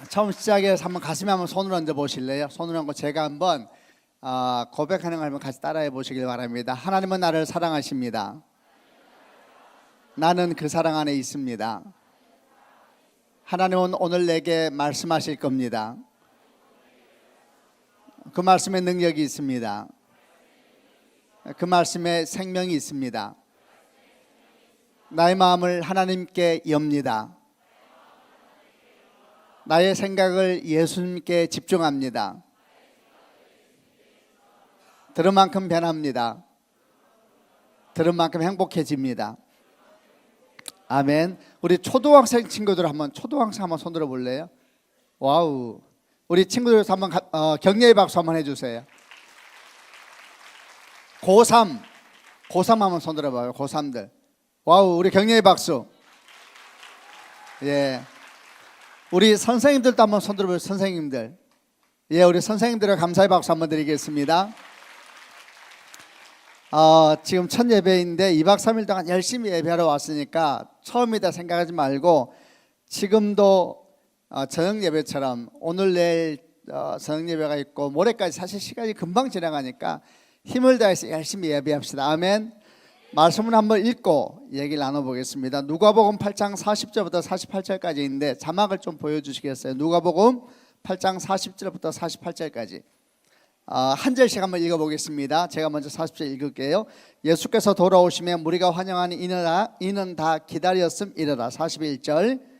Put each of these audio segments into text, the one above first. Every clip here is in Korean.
처음 시작해서 한번 가슴에 한번 손을 얹어 보실래요? 손을 얹고 제가 한번 고백하는 걸 한번 같이 따라해 보시길 바랍니다. 하나님은 나를 사랑하십니다. 나는 그 사랑 안에 있습니다. 하나님은 오늘 내게 말씀하실 겁니다. 그 말씀에 능력이 있습니다. 그 말씀에 생명이 있습니다. 나의 마음을 하나님께 엽니다. 나의 생각을 예수님께 집중합니다. 들은 만큼 변합니다. 들은 만큼 행복해집니다. 아멘. 우리 초등학생 친구들 초등학생 한번 손 들어 볼래요? 와우. 우리 친구들 한번 격려의 박수 한번 해주세요. 고3 한번 손 들어봐요. 고3들. 와우. 우리 격려의 박수. 예. 우리 선생님들도 한번 손 들어봐요. 선생님들. 예, 우리 선생님들의 감사의 박수 한번 드리겠습니다. 지금 첫 예배인데 2박 3일 동안 열심히 예배하러 왔으니까 처음이다 생각하지 말고 지금도 저녁 예배처럼 오늘 내일 저녁 예배가 있고 모레까지 사실 시간이 금방 지나가니까 힘을 다해서 열심히 예배합시다. 아멘. 말씀을 한번 읽고 얘기를 나눠보겠습니다. 누가복음 8장 40절부터 48절까지인데 자막을 좀 보여주시겠어요? 누가복음 8장 40절부터 48절까지 한 절씩 한번 읽어보겠습니다. 제가 먼저 40절 읽을게요. 예수께서 돌아오시면 무리가 환영하니 이는 다 기다렸음 이르라. 41절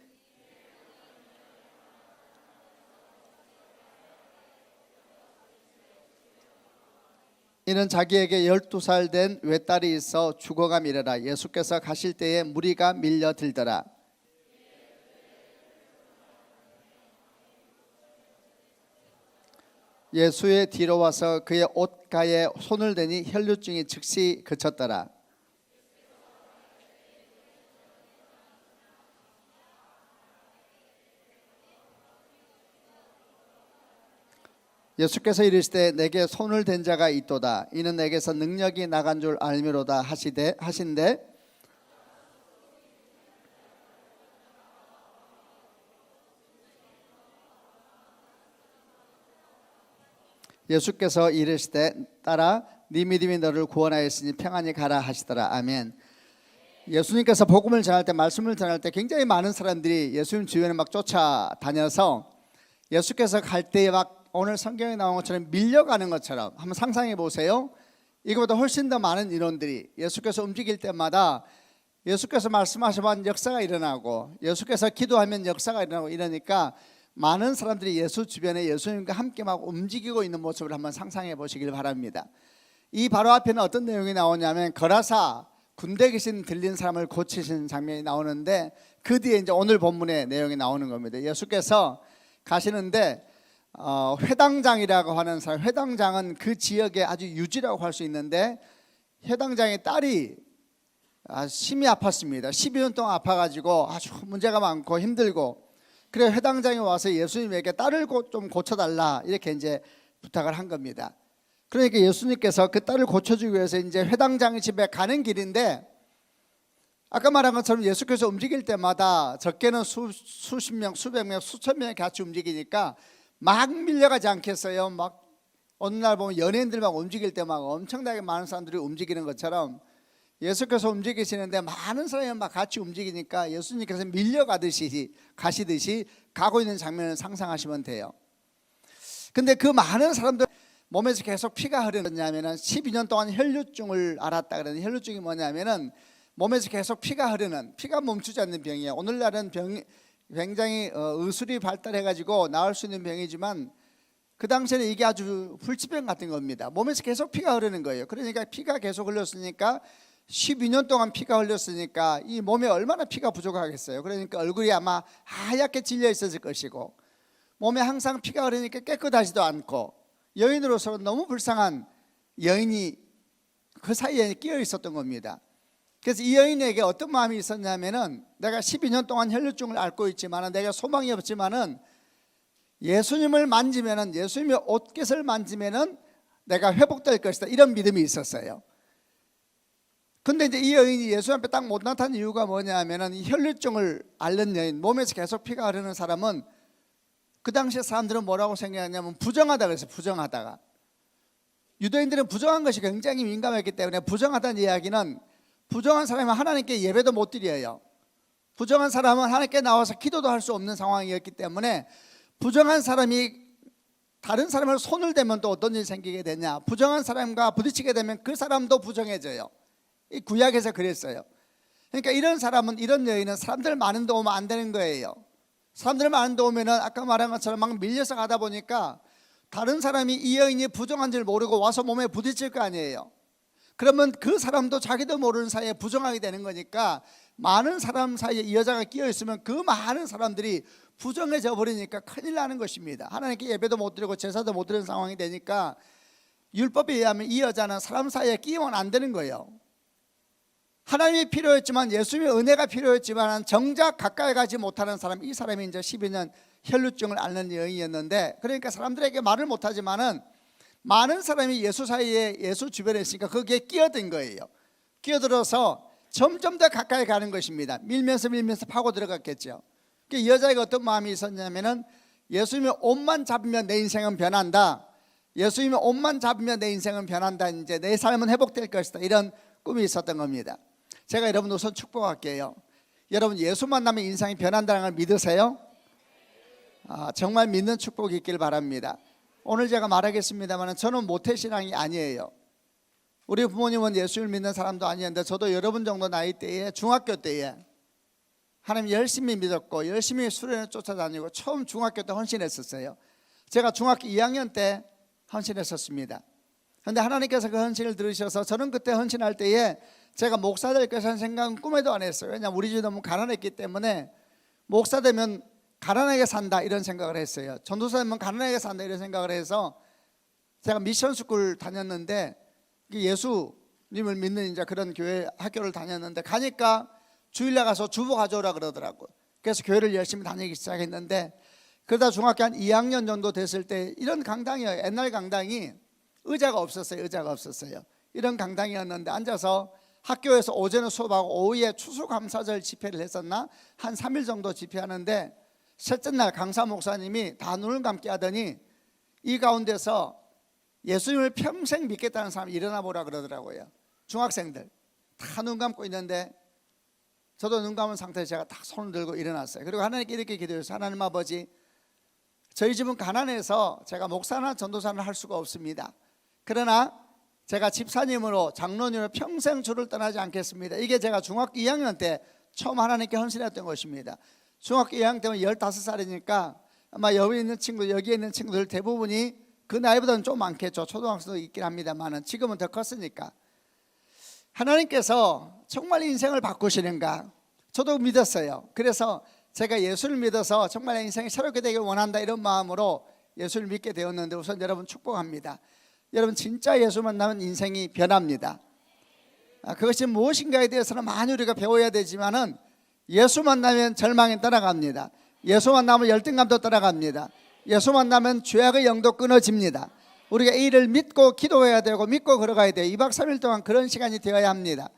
이는 자기에게 12살 된 외딸이 있어 죽어가미르라. 예수께서 가실 때에 무리가 밀려들더라. 예수의 뒤로 와서 그의 옷가에 손을 대니 혈류증이 즉시 그쳤더라. 예수께서 이르시되 내게 손을 댄 자가 있도다. 이는 내게서 능력이 나간 줄 알미로다 하신대 예수께서 이르시되 딸아 네 믿음이 너를 구원하였으니 평안히 가라 하시더라. 아멘. 예수님께서 복음을 전할 때 말씀을 전할 때 굉장히 많은 사람들이 예수님 주변에 막 쫓아다녀서 예수께서 갈 때에 막 오늘 성경에 나온 것처럼 밀려가는 것처럼 한번 상상해 보세요. 이거보다 훨씬 더 많은 인원들이 예수께서 움직일 때마다 예수께서 말씀하시면 역사가 일어나고 예수께서 기도하면 역사가 일어나고 이러니까 많은 사람들이 예수 주변에 예수님과 함께 막 움직이고 있는 모습을 한번 상상해 보시길 바랍니다. 이 바로 앞에는 어떤 내용이 나오냐면 거라사 군대 귀신 들린 사람을 고치신 장면이 나오는데 그 뒤에 이제 오늘 본문의 내용이 나오는 겁니다. 예수께서 가시는데 회당장이라고 하는 사람, 회당장은 그 지역의 아주 유지라고 할 수 있는데 회당장의 딸이 심히 아팠습니다. 12년 동안 아파가지고 아주 문제가 많고 힘들고 그래서 회당장이 와서 예수님에게 딸을 좀 고쳐달라 이렇게 이제 부탁을 한 겁니다. 그러니까 예수님께서 그 딸을 고쳐주기 위해서 이제 회당장의 집에 가는 길인데 아까 말한 것처럼 예수께서 움직일 때마다 적게는 수십 명, 수백 명, 수천 명이 같이 움직이니까 막 밀려가지 않겠어요? 막 어느 날 보면 연예인들 막 움직일 때 막 엄청나게 많은 사람들이 움직이는 것처럼 예수께서 움직이시는데 많은 사람이 막 같이 움직이니까 예수님께서 밀려가듯이 가시듯이 가고 있는 장면을 상상하시면 돼요. 근데 그 많은 사람들 몸에서 계속 피가 흐르냐면은 12년 동안 혈류증을 앓았다 그러는 혈류증이 뭐냐면은 몸에서 계속 피가 흐르는 피가 멈추지 않는 병이에요. 오늘날은 굉장히 의술이 발달해가지고 나을 수 있는 병이지만 그 당시에는 이게 아주 불치병 같은 겁니다. 몸에서 계속 피가 흐르는 거예요. 그러니까 피가 계속 흘렀으니까 12년 동안 피가 흘렸으니까 이 몸에 얼마나 피가 부족하겠어요. 그러니까 얼굴이 아마 하얗게 질려 있었을 것이고 몸에 항상 피가 흐르니까 깨끗하지도 않고 여인으로서는 너무 불쌍한 여인이 그 사이에 끼어 있었던 겁니다. 그래서 이 여인에게 어떤 마음이 있었냐면은 내가 12년 동안 혈류증을 앓고 있지만은 내가 소망이 없지만은 예수님을 만지면은 예수님의 옷깃을 만지면은 내가 회복될 것이다 이런 믿음이 있었어요. 근데 이제 이 여인이 예수 앞에 딱 못 나타난 이유가 뭐냐면은 이 혈류증을 앓는 여인, 몸에서 계속 피가 흐르는 사람은 그 당시에 사람들은 뭐라고 생각했냐면 부정하다 그랬어요. 부정하다가. 유대인들은 부정한 것이 굉장히 민감했기 때문에 부정하다는 이야기는 부정한 사람은 하나님께 예배도 못 드려요. 부정한 사람은 하나님께 나와서 기도도 할 수 없는 상황이었기 때문에 부정한 사람이 다른 사람을 손을 대면 또 어떤 일이 생기게 되냐, 부정한 사람과 부딪히게 되면 그 사람도 부정해져요. 이 구약에서 그랬어요. 그러니까 이런 사람은, 이런 여인은 사람들 많은 데 오면 안 되는 거예요. 사람들 많은 데 오면은 아까 말한 것처럼 막 밀려서 가다 보니까 다른 사람이 이 여인이 부정한 줄 모르고 와서 몸에 부딪힐 거 아니에요. 그러면 그 사람도 자기도 모르는 사이에 부정하게 되는 거니까 많은 사람 사이에 이 여자가 끼어 있으면 그 많은 사람들이 부정해져 버리니까 큰일 나는 것입니다. 하나님께 예배도 못 드리고 제사도 못 드리는 상황이 되니까 율법에 의하면 이 여자는 사람 사이에 끼면 안 되는 거예요. 하나님이 필요했지만, 예수님의 은혜가 필요했지만 정작 가까이 가지 못하는 사람, 이 사람이 이제 12년 혈루증을 앓는 여인이었는데, 그러니까 사람들에게 말을 못하지만은 많은 사람이 예수 사이에, 예수 주변에 있으니까 거기에 끼어든 거예요. 끼어들어서 점점 더 가까이 가는 것입니다. 밀면서 파고 들어갔겠죠. 이 여자에게 어떤 마음이 있었냐면은 예수님의 옷만 잡으면 내 인생은 변한다, 예수님의 옷만 잡으면 내 인생은 변한다, 이제 내 삶은 회복될 것이다, 이런 꿈이 있었던 겁니다. 제가 여러분 우선 축복할게요. 여러분 예수 만나면 인생이 변한다는 걸 믿으세요? 정말 믿는 축복이 있길 바랍니다. 오늘 제가 말하겠습니다만 저는 모태신앙이 아니에요. 우리 부모님은 예수를 믿는 사람도 아니었는데 저도 여러분 정도 나이 때에, 중학교 때에 하나님 열심히 믿었고 열심히 수련회 쫓아다니고 처음 중학교 때 헌신했었어요. 제가 중학교 2학년 때 헌신했었습니다. 그런데 하나님께서 그 헌신을 들으셔서 저는 그때 헌신할 때에 제가 목사 될 것이라는 생각은 꿈에도 안 했어요. 왜냐하면 우리 집이 너무 가난했기 때문에 목사 되면 가난하게 산다 이런 생각을 했어요. 전도사 되면 가난하게 산다 이런 생각을 해서 제가 미션스쿨 다녔는데, 예수님을 믿는 이제 그런 교회 학교를 다녔는데, 가니까 주일날 가서 주보 가져오라 그러더라고요. 그래서 교회를 열심히 다니기 시작했는데, 그러다 중학교 한 2학년 정도 됐을 때 이런 강당이에요. 옛날 강당이 의자가 없었어요. 이런 강당이었는데 앉아서 학교에서 오전에 수업하고 오후에 추수감사절 집회를 했었나? 한 3일 정도 집회하는데 셋째 날 강사 목사님이 다 눈을 감게 하더니 이 가운데서 예수님을 평생 믿겠다는 사람이 일어나 보라 그러더라고요. 중학생들 다 눈 감고 있는데 저도 눈 감은 상태에서 제가 딱 손을 들고 일어났어요. 그리고 하나님께 이렇게 기도했어요. 하나님 아버지, 저희 집은 가난해서 제가 목사나 전도사는 할 수가 없습니다. 그러나 제가 집사님으로, 장로님으로 평생 주를 떠나지 않겠습니다. 이게 제가 중학교 2학년 때 처음 하나님께 헌신했던 것입니다. 중학교 2학년 때면 15살이니까 아마 여기 있는 여기에 있는 친구들 대부분이 그 나이보다는 좀 많겠죠. 초등학생도 있긴 합니다만 지금은 더 컸으니까. 하나님께서 정말 인생을 바꾸시는가 저도 믿었어요. 그래서 제가 예수를 믿어서 정말 인생이 새롭게 되길 원한다, 이런 마음으로 예수를 믿게 되었는데, 우선 여러분 축복합니다. 여러분 진짜 예수 만나면 인생이 변합니다. 그것이 무엇인가에 대해서는 많이 우리가 배워야 되지만은 예수 만나면 절망이 떠나갑니다. 예수 만나면 열등감도 떠나갑니다. 예수 만나면 죄악의 영도 끊어집니다. 우리가 이 일을 믿고 기도해야 되고 믿고 걸어가야 돼요. 2박 3일 동안 그런 시간이 되어야 합니다.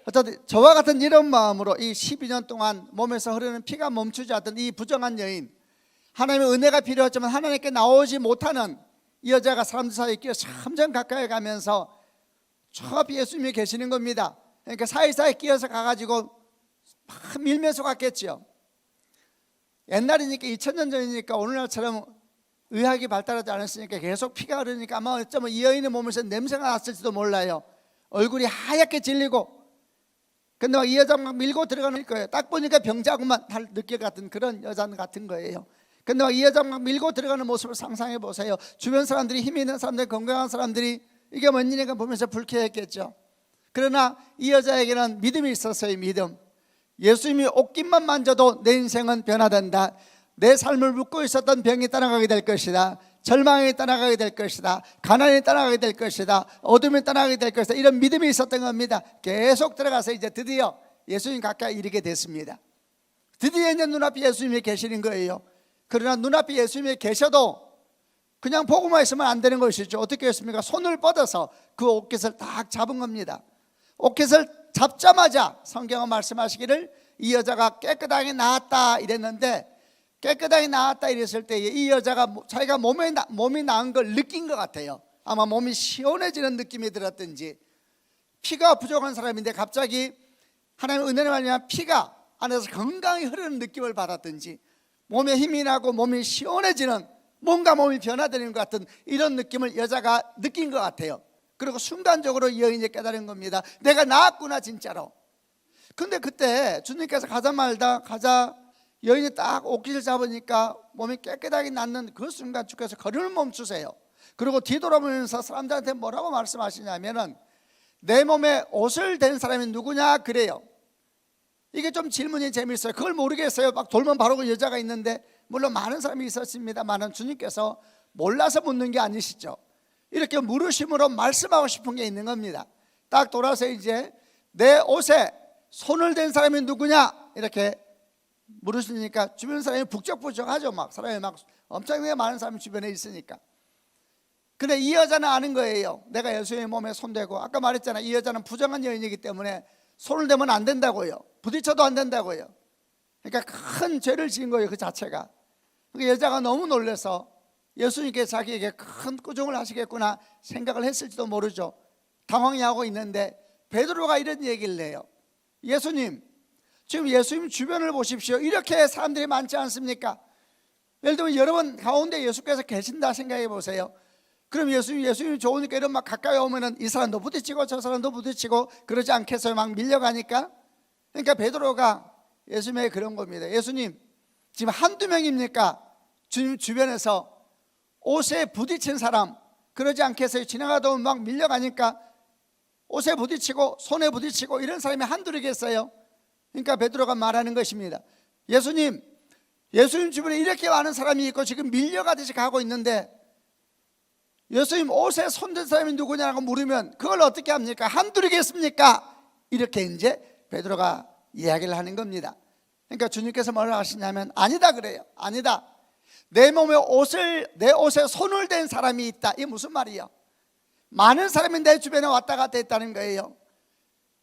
어쨌든 저와 같은 이런 마음으로 이 12년 동안 몸에서 흐르는 피가 멈추지 않던 이 부정한 여인, 하나님의 은혜가 필요하지만 하나님께 나오지 못하는 이 여자가 사람들 사이에 끼어 점점 가까이 가면서 저 앞에 예수님이 계시는 겁니다. 그러니까 사이사이 끼어서 가가지고 막 밀면서 갔겠죠. 옛날이니까 2000년 전이니까 오늘날처럼 의학이 발달하지 않았으니까 계속 피가 흐르니까 아마 어쩌면 이 여인의 몸에서 냄새가 났을지도 몰라요. 얼굴이 하얗게 질리고, 근데 막 이 여자 막 밀고 들어가는 거예요. 딱 보니까 병자고만 느낄 같은 그런 여자 같은 거예요. 근데 막 이 여자 막 밀고 들어가는 모습을 상상해 보세요. 주변 사람들이, 힘이 있는 사람들, 건강한 사람들이 이게 뭔 일인가 보면서 불쾌했겠죠. 그러나 이 여자에게는 믿음이 있었어요. 믿음. 예수님이 옷깃만 만져도 내 인생은 변화된다. 내 삶을 묶고 있었던 병이 떠나가게 될 것이다. 절망이 떠나가게 될 것이다. 가난이 떠나가게 될 것이다. 어둠이 떠나가게 될 것이다. 이런 믿음이 있었던 겁니다. 계속 들어가서 이제 드디어 예수님 가까이 이르게 됐습니다. 드디어 이제 눈앞에 예수님이 계시는 거예요. 그러나 눈앞에 예수님이 계셔도 그냥 보고만 있으면 안 되는 것이죠. 어떻게 했습니까? 손을 뻗어서 그 옷깃을 딱 잡은 겁니다. 옷깃을 잡자마자 성경은 말씀하시기를 이 여자가 깨끗하게 나았다 이랬는데, 깨끗하게 나았다 이랬을 때 이 여자가 자기가 몸이 나은 걸 느낀 것 같아요. 아마 몸이 시원해지는 느낌이 들었든지, 피가 부족한 사람인데 갑자기 하나님의 은혜를 받으면 피가 안에서 건강히 흐르는 느낌을 받았든지, 몸에 힘이 나고 몸이 시원해지는, 뭔가 몸이 변화되는 것 같은 이런 느낌을 여자가 느낀 것 같아요. 그리고 순간적으로 여인이 깨달은 겁니다. 내가 나았구나 진짜로. 근데 그때 주님께서 가자 여인이 딱 옷깃을 잡으니까 몸이 깨끗하게 낫는 그 순간 주께서 걸음을 멈추세요. 그리고 뒤돌아보면서 사람들한테 뭐라고 말씀하시냐면은 내 몸에 옷을 댄 사람이 누구냐 그래요. 이게 좀 질문이 재미있어요. 그걸 모르겠어요. 막 돌면 바로 그 여자가 있는데, 물론 많은 사람이 있었습니다만 주님께서 몰라서 묻는 게 아니시죠. 이렇게 물으심으로 말씀하고 싶은 게 있는 겁니다. 딱 돌아서 이제 내 옷에 손을 댄 사람이 누구냐 이렇게 물으시니까 주변 사람이 북적북적하죠. 막 사람이 막 엄청나게 많은 사람이 주변에 있으니까. 근데 이 여자는 아는 거예요. 내가 예수의 몸에 손대고, 아까 말했잖아, 이 여자는 부정한 여인이기 때문에 손을 대면 안 된다고요. 부딪혀도 안 된다고요. 그러니까 큰 죄를 지은 거예요, 그 자체가. 그 여자가 너무 놀라서 예수님께 자기에게 큰 꾸중을 하시겠구나 생각을 했을지도 모르죠. 당황해하고 있는데 베드로가 이런 얘기를 해요. 예수님, 지금 예수님 주변을 보십시오. 이렇게 사람들이 많지 않습니까? 예를 들면 여러분 가운데 예수께서 계신다 생각해 보세요. 그럼 예수님이 좋으니까 이런 막 가까이 오면은 이 사람도 부딪히고 저 사람도 부딪히고 그러지 않겠어요? 막 밀려가니까. 그러니까 베드로가 예수님에게 그런 겁니다. 예수님, 지금 한두 명입니까? 주님 주변에서 옷에 부딪힌 사람 그러지 않겠어요? 지나가다 보면 막 밀려가니까 옷에 부딪히고 손에 부딪히고 이런 사람이 한둘이겠어요? 그러니까 베드로가 말하는 것입니다. 예수님 주변에 이렇게 많은 사람이 있고 지금 밀려가듯이 가고 있는데 예수님 옷에 손댄 사람이 누구냐고 물으면 그걸 어떻게 합니까? 한둘이겠습니까? 이렇게 이제 베드로가 이야기를 하는 겁니다. 그러니까 주님께서 뭐라고 하시냐면 아니다 그래요. 아니다. 내 옷에 손을 댄 사람이 있다. 이게 무슨 말이에요? 많은 사람이 내 주변에 왔다 갔다 했다는 거예요.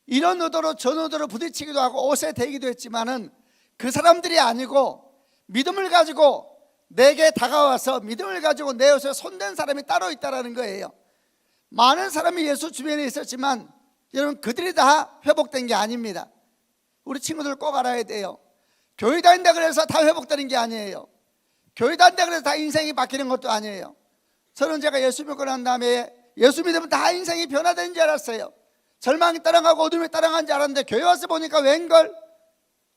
이런 의도로 전 의도로 부딪히기도 하고 옷에 대기도 했지만은 그 사람들이 아니고 믿음을 가지고 내게 다가와서 믿음을 가지고 내 옷에 손댄 사람이 따로 있다는 거예요. 많은 사람이 예수 주변에 있었지만 여러분 그들이 다 회복된 게 아닙니다. 우리 친구들 꼭 알아야 돼요. 교회 다닌다 그래서 다 회복되는 게 아니에요. 교회 다닌다 그래서 다 인생이 바뀌는 것도 아니에요. 저는 제가 예수 믿고 난 다음에 예수 믿으면 다 인생이 변화되는 줄 알았어요. 절망이 따라가고 어둠이 따라가는 줄 알았는데 교회 와서 보니까 웬걸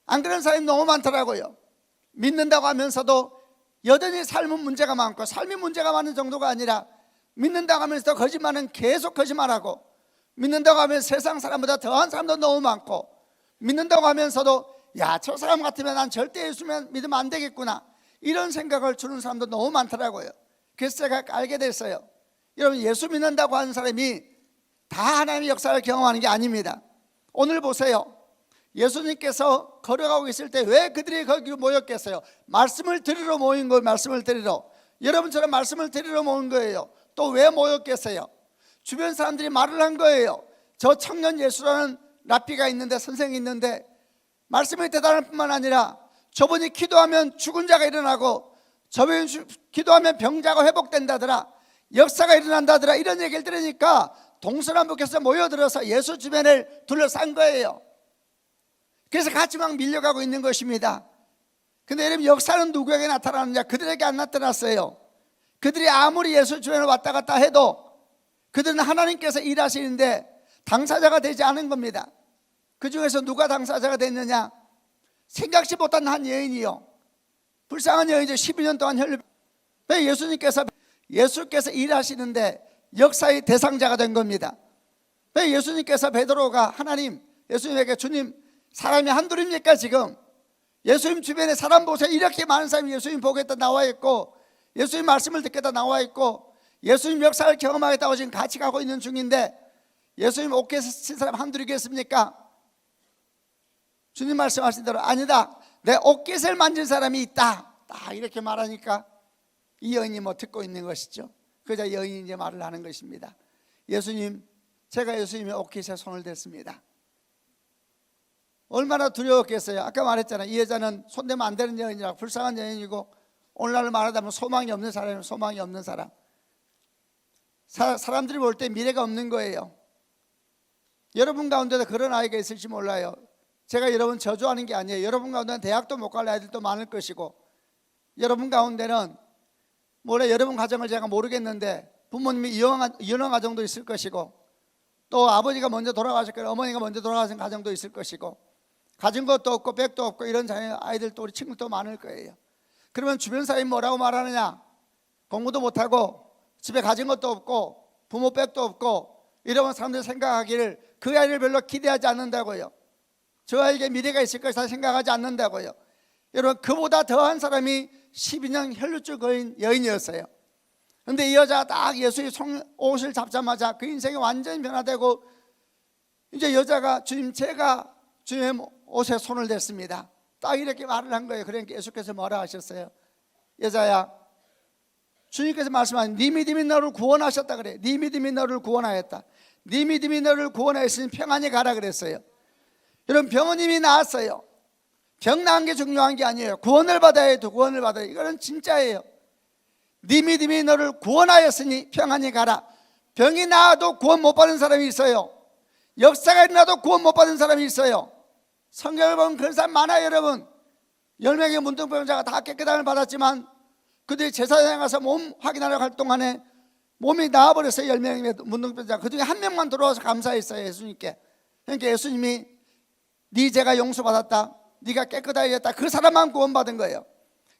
안 그런 사람이 너무 많더라고요. 믿는다고 하면서도 여전히 삶은 문제가 많고, 삶이 문제가 많은 정도가 아니라 믿는다고 하면서 거짓말은 계속 거짓말하고, 믿는다고 하면 세상 사람보다 더한 사람도 너무 많고, 믿는다고 하면서도 야, 저 사람 같으면 난 절대 예수 믿으면 안 되겠구나 이런 생각을 주는 사람도 너무 많더라고요. 그래서 제가 알게 됐어요. 여러분 예수 믿는다고 하는 사람이 다 하나님의 역사를 경험하는 게 아닙니다. 오늘 보세요. 예수님께서 걸어가고 있을 때 왜 그들이 거기 모였겠어요? 말씀을 들으러 모인 거예요. 말씀을 들으러. 여러분처럼 말씀을 들으러 모인 거예요. 또 왜 모였겠어요? 주변 사람들이 말을 한 거예요. 저 청년 예수라는 랍비가 있는데, 선생이 있는데 말씀이 대단할 뿐만 아니라 저분이 기도하면 죽은 자가 일어나고 저분이 기도하면 병자가 회복된다더라, 역사가 일어난다더라, 이런 얘기를 들으니까 동서남북에서 모여들어서 예수 주변을 둘러싼 거예요. 그래서 같이 막 밀려가고 있는 것입니다. 근데 여러분 역사는 누구에게 나타나느냐? 그들에게 안 나타났어요. 그들이 아무리 예수 주변에 왔다 갔다 해도 그들은 하나님께서 일하시는데 당사자가 되지 않은 겁니다. 그 중에서 누가 당사자가 됐느냐? 생각지 못한 한 여인이요, 불쌍한 여인이죠. 12년 동안 혈류. 예수께서 일하시는데 역사의 대상자가 된 겁니다. 예수님께서 베드로가 하나님, 예수님에게 주님 사람이 한둘입니까? 지금 예수님 주변에 사람 보세요. 이렇게 많은 사람이 예수님 보겠다 나와 있고, 예수님 말씀을 듣겠다 나와 있고, 예수님 역사를 경험하겠다고 지금 같이 가고 있는 중인데 예수님 옷깃 친 사람 한둘이겠습니까? 주님 말씀하신 대로 아니다, 내 옷깃을 만진 사람이 있다, 딱 이렇게 말하니까 이 여인이 뭐 듣고 있는 것이죠. 그저 여인이 이제 말을 하는 것입니다. 예수님, 제가 예수님의 옷깃에 손을 댔습니다. 얼마나 두려웠겠어요. 아까 말했잖아요. 이 여자는 손대면 안 되는 여인이라 불쌍한 여인이고, 오늘날 말하자면 소망이 없는 사람이에요. 소망이 없는 사람. 사람들이 볼 때 미래가 없는 거예요. 여러분 가운데도 그런 아이가 있을지 몰라요. 제가 여러분 저주하는 게 아니에요. 여러분 가운데는 대학도 못 갈 아이들도 많을 것이고, 여러분 가운데는 뭐래, 여러분 가정을 제가 모르겠는데 부모님이 이혼한 가정도 있을 것이고, 또 아버지가 먼저 돌아가셨거나 어머니가 먼저 돌아가신 가정도 있을 것이고, 가진 것도 없고 백도 없고 이런 아이들도 우리 친구도 많을 거예요. 그러면 주변 사람이 뭐라고 말하느냐? 공부도 못하고 집에 가진 것도 없고 부모 백도 없고 이러면 사람들이 생각하기를 그 아이를 별로 기대하지 않는다고요. 저 아이에게 미래가 있을 것이다 생각하지 않는다고요. 여러분, 그보다 더한 사람이 12년 혈루증 걸린 여인이었어요. 그런데 이 여자가 딱 예수의 옷을 잡자마자 그 인생이 완전히 변화되고, 이제 여자가 주님, 제가 주님의 옷에 손을 댔습니다. 딱 이렇게 말을 한 거예요. 그러니까 예수께서 뭐라 하셨어요? 여자야, 주님께서 말씀하신 네 믿음이 너를 구원하셨다 그래. 네 믿음이 너를 구원하였다. 네 믿음이 너를 구원하였으니 평안히 가라 그랬어요. 여러분, 병은 이미 나았어요. 병 나은 게 중요한 게 아니에요. 구원을 받아야 해도 구원을 받아야 해요. 이거는 진짜예요. 네 믿음이 너를 구원하였으니 평안히 가라. 병이 나아도 구원 못 받은 사람이 있어요. 역사가 일어나도 구원 못 받은 사람이 있어요. 성경을 보면 그런 사람 많아요. 여러분, 10명의 문둥병자가 다 깨끗함을 받았지만 그들이 제사장에 가서 몸 확인하러 갈 동안에 몸이 나아버렸어요. 10명의 문둥병자. 그 중에 한 명만 들어와서 감사했어요, 예수님께. 그러니까 예수님이 네 죄가 용서받았다, 네가 깨끗하게 됐다, 그 사람만 구원받은 거예요.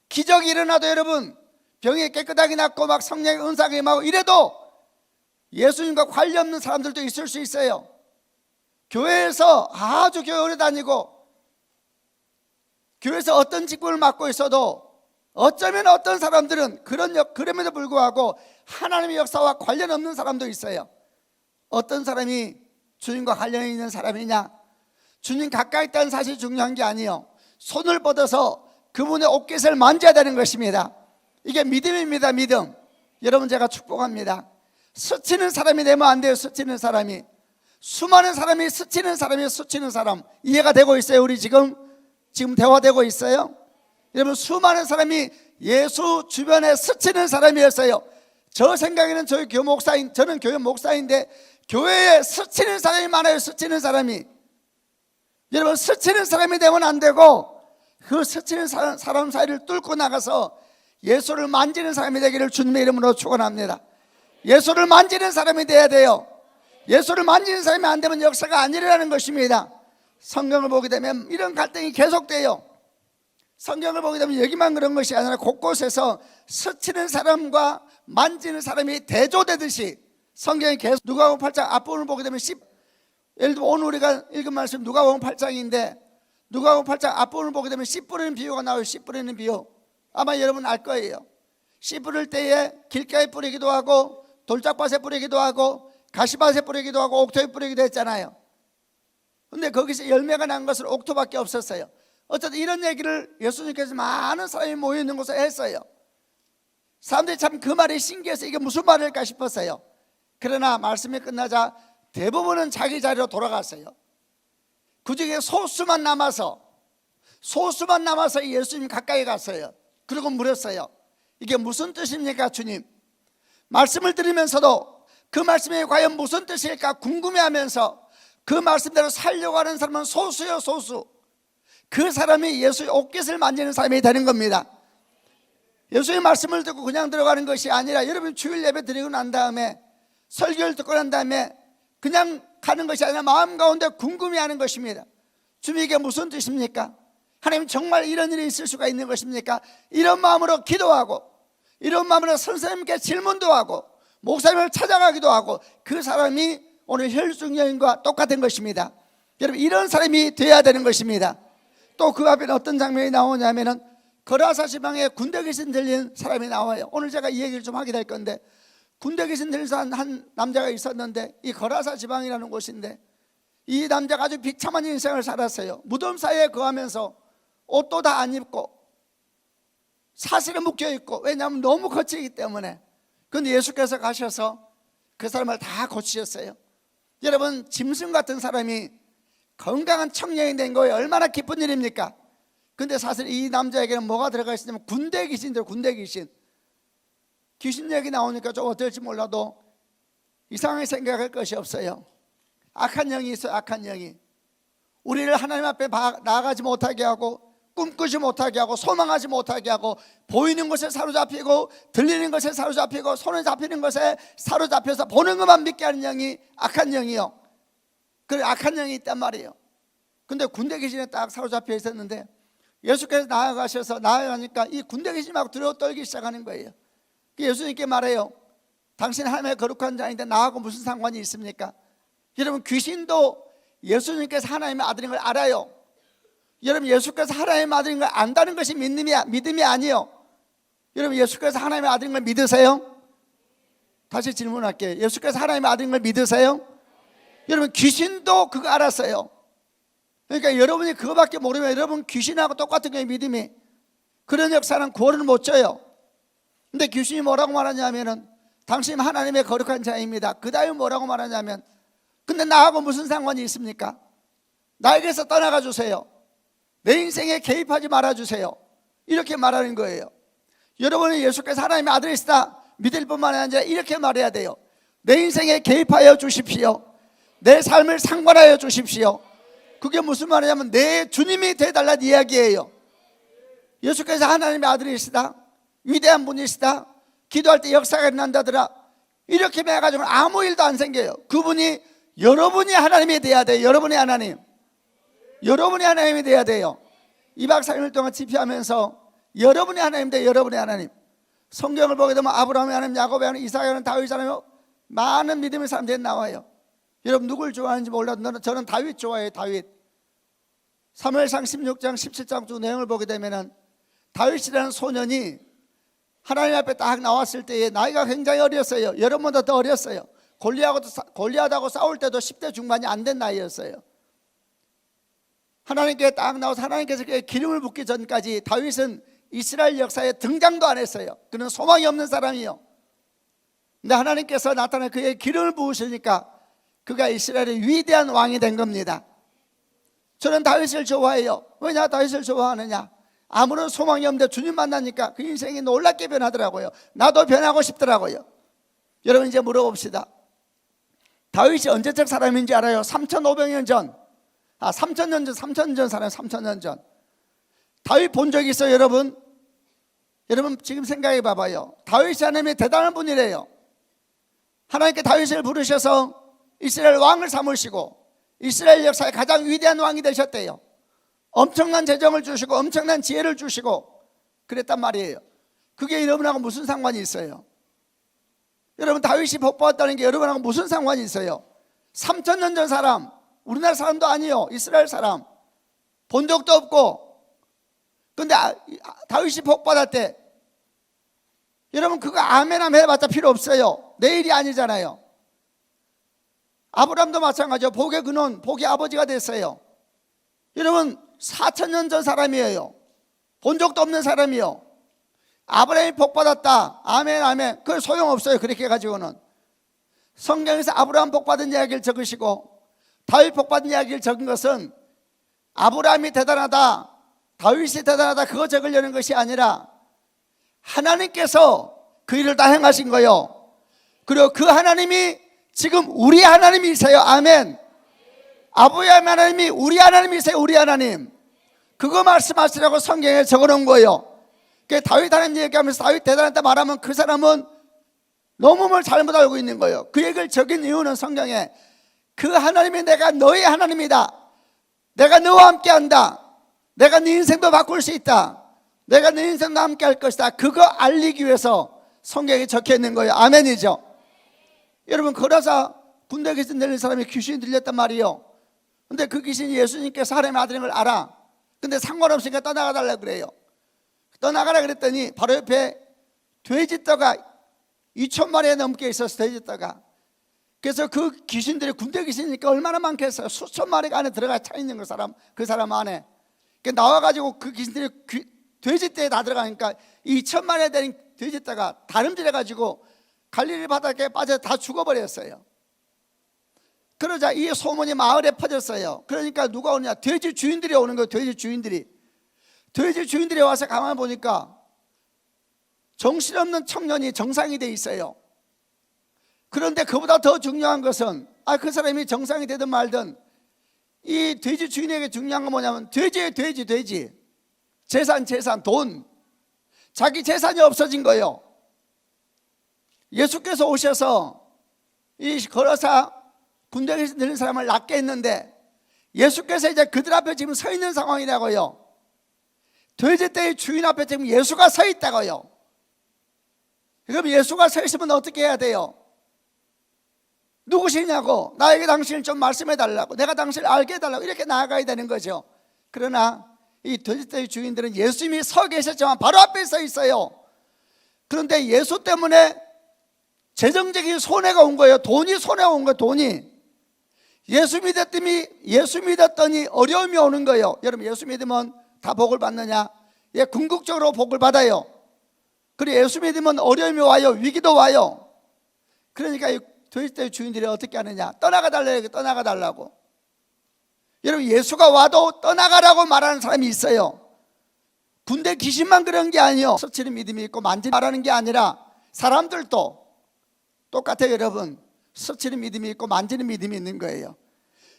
기적이 일어나도 여러분, 병이 깨끗하게 낫고 막 성령의 은사가 임하고 이래도 예수님과 관련 없는 사람들도 있을 수 있어요. 교회에서 아주 교회 오래 다니고 교회에서 어떤 직분을 맡고 있어도 어쩌면 어떤 사람들은 그럼에도 불구하고 하나님의 역사와 관련 없는 사람도 있어요. 어떤 사람이 주님과 관련이 있는 사람이냐? 주님 가까이 있다는 사실이 중요한 게 아니에요. 손을 뻗어서 그분의 옷깃을 만져야 되는 것입니다. 이게 믿음입니다. 믿음. 여러분, 제가 축복합니다. 스치는 사람이 되면 안 돼요. 스치는 사람이. 수많은 사람이 스치는 사람이 스치는 사람. 이해가 되고 있어요? 우리 지금 대화되고 있어요? 여러분, 수많은 사람이 예수 주변에 스치는 사람이었어요. 저 생각에는 저희 교회 목사인, 저는 교회 목사인데 교회에 스치는 사람이 많아요. 스치는 사람이. 여러분, 스치는 사람이 되면 안 되고 그 스치는 사람 사이를 뚫고 나가서 예수를 만지는 사람이 되기를 주님의 이름으로 축원합니다. 예수를 만지는 사람이 돼야 돼요. 예수를 만지는 사람이 안 되면 역사가 안 일어나는 것입니다. 성경을 보게 되면 이런 갈등이 계속돼요. 성경을 보게 되면 여기만 그런 것이 아니라 곳곳에서 스치는 사람과 만지는 사람이 대조되듯이 성경이 계속, 누가복음 8장 앞부분을 보게 되면 예를 들어 오늘 우리가 읽은 말씀 누가복음 8장인데 누가복음 8장 앞부분을 보게 되면 씨 뿌리는 비유가 나와요. 씨 뿌리는 비유. 아마 여러분 알 거예요. 씨 뿌릴 때에 길가에 뿌리기도 하고 돌짝밭에 뿌리기도 하고 가시밭에 뿌리기도 하고 옥토에 뿌리기도 했잖아요. 근데 거기서 열매가 난 것은 옥토밖에 없었어요. 어쨌든 이런 얘기를 예수님께서 많은 사람이 모여있는 곳에 했어요. 사람들이 참 그 말이 신기해서 이게 무슨 말일까 싶었어요. 그러나 말씀이 끝나자 대부분은 자기 자리로 돌아갔어요. 그 중에 소수만 남아서 예수님 가까이 갔어요. 그리고 물었어요. 이게 무슨 뜻입니까, 주님? 말씀을 들으면서도 그 말씀이 과연 무슨 뜻일까 궁금해하면서 그 말씀대로 살려고 하는 사람은 소수요, 소수. 그 사람이 예수의 옷깃을 만지는 사람이 되는 겁니다. 예수의 말씀을 듣고 그냥 들어가는 것이 아니라 여러분 주일 예배 드리고 난 다음에 설교를 듣고 난 다음에 그냥 가는 것이 아니라 마음 가운데 궁금해하는 것입니다. 주님, 이게 무슨 뜻입니까? 하나님, 정말 이런 일이 있을 수가 있는 것입니까? 이런 마음으로 기도하고 이런 마음으로 선생님께 질문도 하고 목사님을 찾아가기도 하고 그 사람이 오늘 혈중 여인과 똑같은 것입니다. 여러분, 이런 사람이 돼야 되는 것입니다. 또 그 앞에 어떤 장면이 나오냐면은 거라사 지방에 군대 귀신 들린 사람이 나와요. 오늘 제가 이 얘기를 좀 하게 될 건데, 군대 귀신 들린 한 남자가 있었는데 이 거라사 지방이라는 곳인데 이 남자가 아주 비참한 인생을 살았어요. 무덤 사이에 거하면서 옷도 다 안 입고 사실에 묶여 있고, 왜냐하면 너무 거치기 때문에. 그런데 예수께서 가셔서 그 사람을 다 고치셨어요. 여러분, 짐승 같은 사람이 건강한 청년이 된 거예요. 얼마나 기쁜 일입니까? 근데 사실 이 남자에게는 뭐가 들어가 있냐면 군대 귀신들, 군대 귀신. 귀신 얘기 나오니까 좀 어떨지 몰라도 이상하게 생각할 것이 없어요. 악한 영이 있어요. 악한 영이 우리를 하나님 앞에 나아가지 못하게 하고, 꿈꾸지 못하게 하고, 소망하지 못하게 하고, 보이는 것에 사로잡히고 들리는 것에 사로잡히고 손에 잡히는 것에 사로잡혀서 보는 것만 믿게 하는 영이 악한 영이요. 그래, 악한 영이 있단 말이에요. 근데 군대 귀신에 딱 사로잡혀 있었는데 예수께서 나아가니까 이 군대 귀신하고 두려워 떨기 시작하는 거예요. 예수님께 말해요. 당신 하나님의 거룩한 자인데 나하고 무슨 상관이 있습니까? 여러분, 귀신도 예수님께서 하나님의 아들인 걸 알아요. 여러분, 예수께서 하나님의 아들인 걸 안다는 것이 믿음이 아니에요. 여러분, 예수께서 하나님의 아들인 걸 믿으세요? 다시 질문할게요. 예수께서 하나님의 아들인 걸 믿으세요? 여러분, 귀신도 그거 알았어요. 그러니까 여러분이 그거밖에 모르면 여러분 귀신하고 똑같은 거예요. 믿음이. 그런 역사는 구원을 못 줘요. 근데 귀신이 뭐라고 말하냐면은 당신 하나님의 거룩한 자입니다. 그 다음에 뭐라고 말하냐면 근데 나하고 무슨 상관이 있습니까? 나에게서 떠나가 주세요. 내 인생에 개입하지 말아 주세요. 이렇게 말하는 거예요. 여러분이 예수께서 하나님의 아들이시다 믿을 뿐만 아니라 이렇게 말해야 돼요. 내 인생에 개입하여 주십시오. 내 삶을 상관하여 주십시오. 그게 무슨 말이냐면 내 주님이 되달라는 이야기예요. 예수께서 하나님의 아들이시다, 위대한 분이시다, 기도할 때 역사가 일어난다더라, 이렇게 해가지고 아무 일도 안 생겨요. 그분이 여러분이 하나님이 돼야 돼요. 여러분이 하나님, 여러분이 하나님이 돼야 돼요. 2박 3일 동안 집회하면서 여러분이 하나님 돼요. 여러분이 하나님. 성경을 보게 되면 아브라함이 하나님, 야곱이 하나님, 이삭이 하나님, 다윗이 하나님, 많은 믿음의 사람들이 나와요. 여러분 누굴 좋아하는지 몰라도 저는 다윗 좋아해요. 다윗. 사무엘상 16장 17장 두 내용을 보게 되면은 다윗이라는 소년이 하나님 앞에 딱 나왔을 때에 나이가 굉장히 어렸어요. 여러분보다 더 어렸어요. 골리앗하고 싸울 때도 10대 중반이 안 된 나이였어요. 하나님께 딱 나와서 하나님께서 기름을 붓기 전까지 다윗은 이스라엘 역사에 등장도 안 했어요. 그는 소망이 없는 사람이요. 근데 하나님께서 나타나 그의 기름을 부으시니까 그가 이스라엘의 위대한 왕이 된 겁니다. 저는 다윗을 좋아해요. 왜냐 다윗을 좋아하느냐? 아무런 소망이 없는데 주님 만나니까 그 인생이 놀랍게 변하더라고요. 나도 변하고 싶더라고요. 여러분 이제 물어봅시다. 다윗이 언제적 사람인지 알아요? 3,500년 전. 3,000년 전, 3,000년 전 사람, 3,000년 전. 다윗 본 적 있어요, 여러분? 여러분 지금 생각해 봐봐요. 다윗이 하나님의 대단한 분이래요. 하나님께 다윗을 부르셔서 이스라엘 왕을 삼으시고 이스라엘 역사의 가장 위대한 왕이 되셨대요. 엄청난 재정을 주시고 엄청난 지혜를 주시고 그랬단 말이에요. 그게 여러분하고 무슨 상관이 있어요? 여러분 다윗이 복받았다는 게 여러분하고 무슨 상관이 있어요? 3,000년 전 사람, 우리나라 사람도 아니에요. 이스라엘 사람, 본 적도 없고. 근데 다윗이 복받았대. 여러분 그거 아멘 해봤자 필요 없어요. 내일이 아니잖아요. 아브라함도 마찬가지죠. 복의 근원, 복의 아버지가 됐어요. 여러분 4,000년 전 사람이에요. 본 적도 없는 사람이요. 아브라함이 복받았다, 아멘. 그건 소용없어요. 그렇게 가지고는. 성경에서 아브라함 복받은 이야기를 적으시고 다윗 복받은 이야기를 적은 것은 아브라함이 대단하다, 다윗이 대단하다 그거 적으려는 것이 아니라 하나님께서 그 일을 다 행하신 거예요. 그리고 그 하나님이 지금 우리 하나님이세요. 아멘. 아브라함 하나님이 우리 하나님이세요. 우리 하나님. 그거 말씀하시라고 성경에 적어놓은 거예요. 다윗 하나님 얘기하면서 다윗 대단하다 말하면 그 사람은 너무 뭘 잘못 알고 있는 거예요. 그 얘기를 적인 이유는 성경에 그 하나님이 내가 너의 하나님이다, 내가 너와 함께 한다, 내가 네 인생도 바꿀 수 있다, 내가 네 인생도 함께 할 것이다, 그거 알리기 위해서 성경에 적혀 있는 거예요. 아멘이죠. 여러분 그러자 군대 귀신 들린 사람이 귀신이 들렸단 말이에요. 근데 그 귀신이 예수님께서 하나님의 아들인 걸 알아. 근데 상관없으니까 떠나가 달라고 그래요. 떠나가라 그랬더니 바로 옆에 돼지떼가 2,000마리에 넘게 있었어. 돼지떼가. 그래서 그 귀신들이 군대 귀신이니까 얼마나 많겠어요. 수천 마리가 안에 들어가 차 있는 그 사람 안에. 나와가지고 그 귀신들이 돼지떼에 다 들어가니까 2,000마리에 되는 돼지떼가 다름질해가지고 갈릴리 바닷가에 빠져 다 죽어버렸어요. 그러자 이 소문이 마을에 퍼졌어요. 그러니까 누가 오느냐? 돼지 주인들이 오는 거예요. 돼지 주인들이 와서 가만히 보니까 정신없는 청년이 정상이 돼 있어요. 그런데 그보다 더 중요한 것은 그 사람이 정상이 되든 말든 이 돼지 주인에게 중요한 건 뭐냐면 돼지예요. 돼지. 재산, 돈. 자기 재산이 없어진 거예요. 예수께서 오셔서 이 걸어서 군대에서 내린 사람을 낫게 했는데 예수께서 이제 그들 앞에 지금 서 있는 상황이라고요. 돼지떼의 주인 앞에 지금 예수가 서 있다고요. 그럼 예수가 서 있으면 어떻게 해야 돼요? 누구시냐고, 나에게 당신을 좀 말씀해 달라고, 내가 당신을 알게 해달라고 이렇게 나아가야 되는 거죠. 그러나 이 돼지떼의 주인들은 예수님이 서 계셨지만 바로 앞에 서 있어요. 그런데 예수 때문에 재정적인 손해가 온 거예요. 돈이 손해가 온 거예요. 돈이. 예수 믿었더니 어려움이 오는 거예요. 여러분, 예수 믿으면 다 복을 받느냐? 예, 궁극적으로 복을 받아요. 그리고 예수 믿으면 어려움이 와요. 위기도 와요. 그러니까 이 돼지떼의 주인들이 어떻게 하느냐? 떠나가달라고. 여러분, 예수가 와도 떠나가라고 말하는 사람이 있어요. 군대 귀신만 그런 게 아니에요. 스치는 믿음이 있고 만지는 말하는 게 아니라 사람들도 똑같아요. 여러분, 스치는 믿음이 있고 만지는 믿음이 있는 거예요.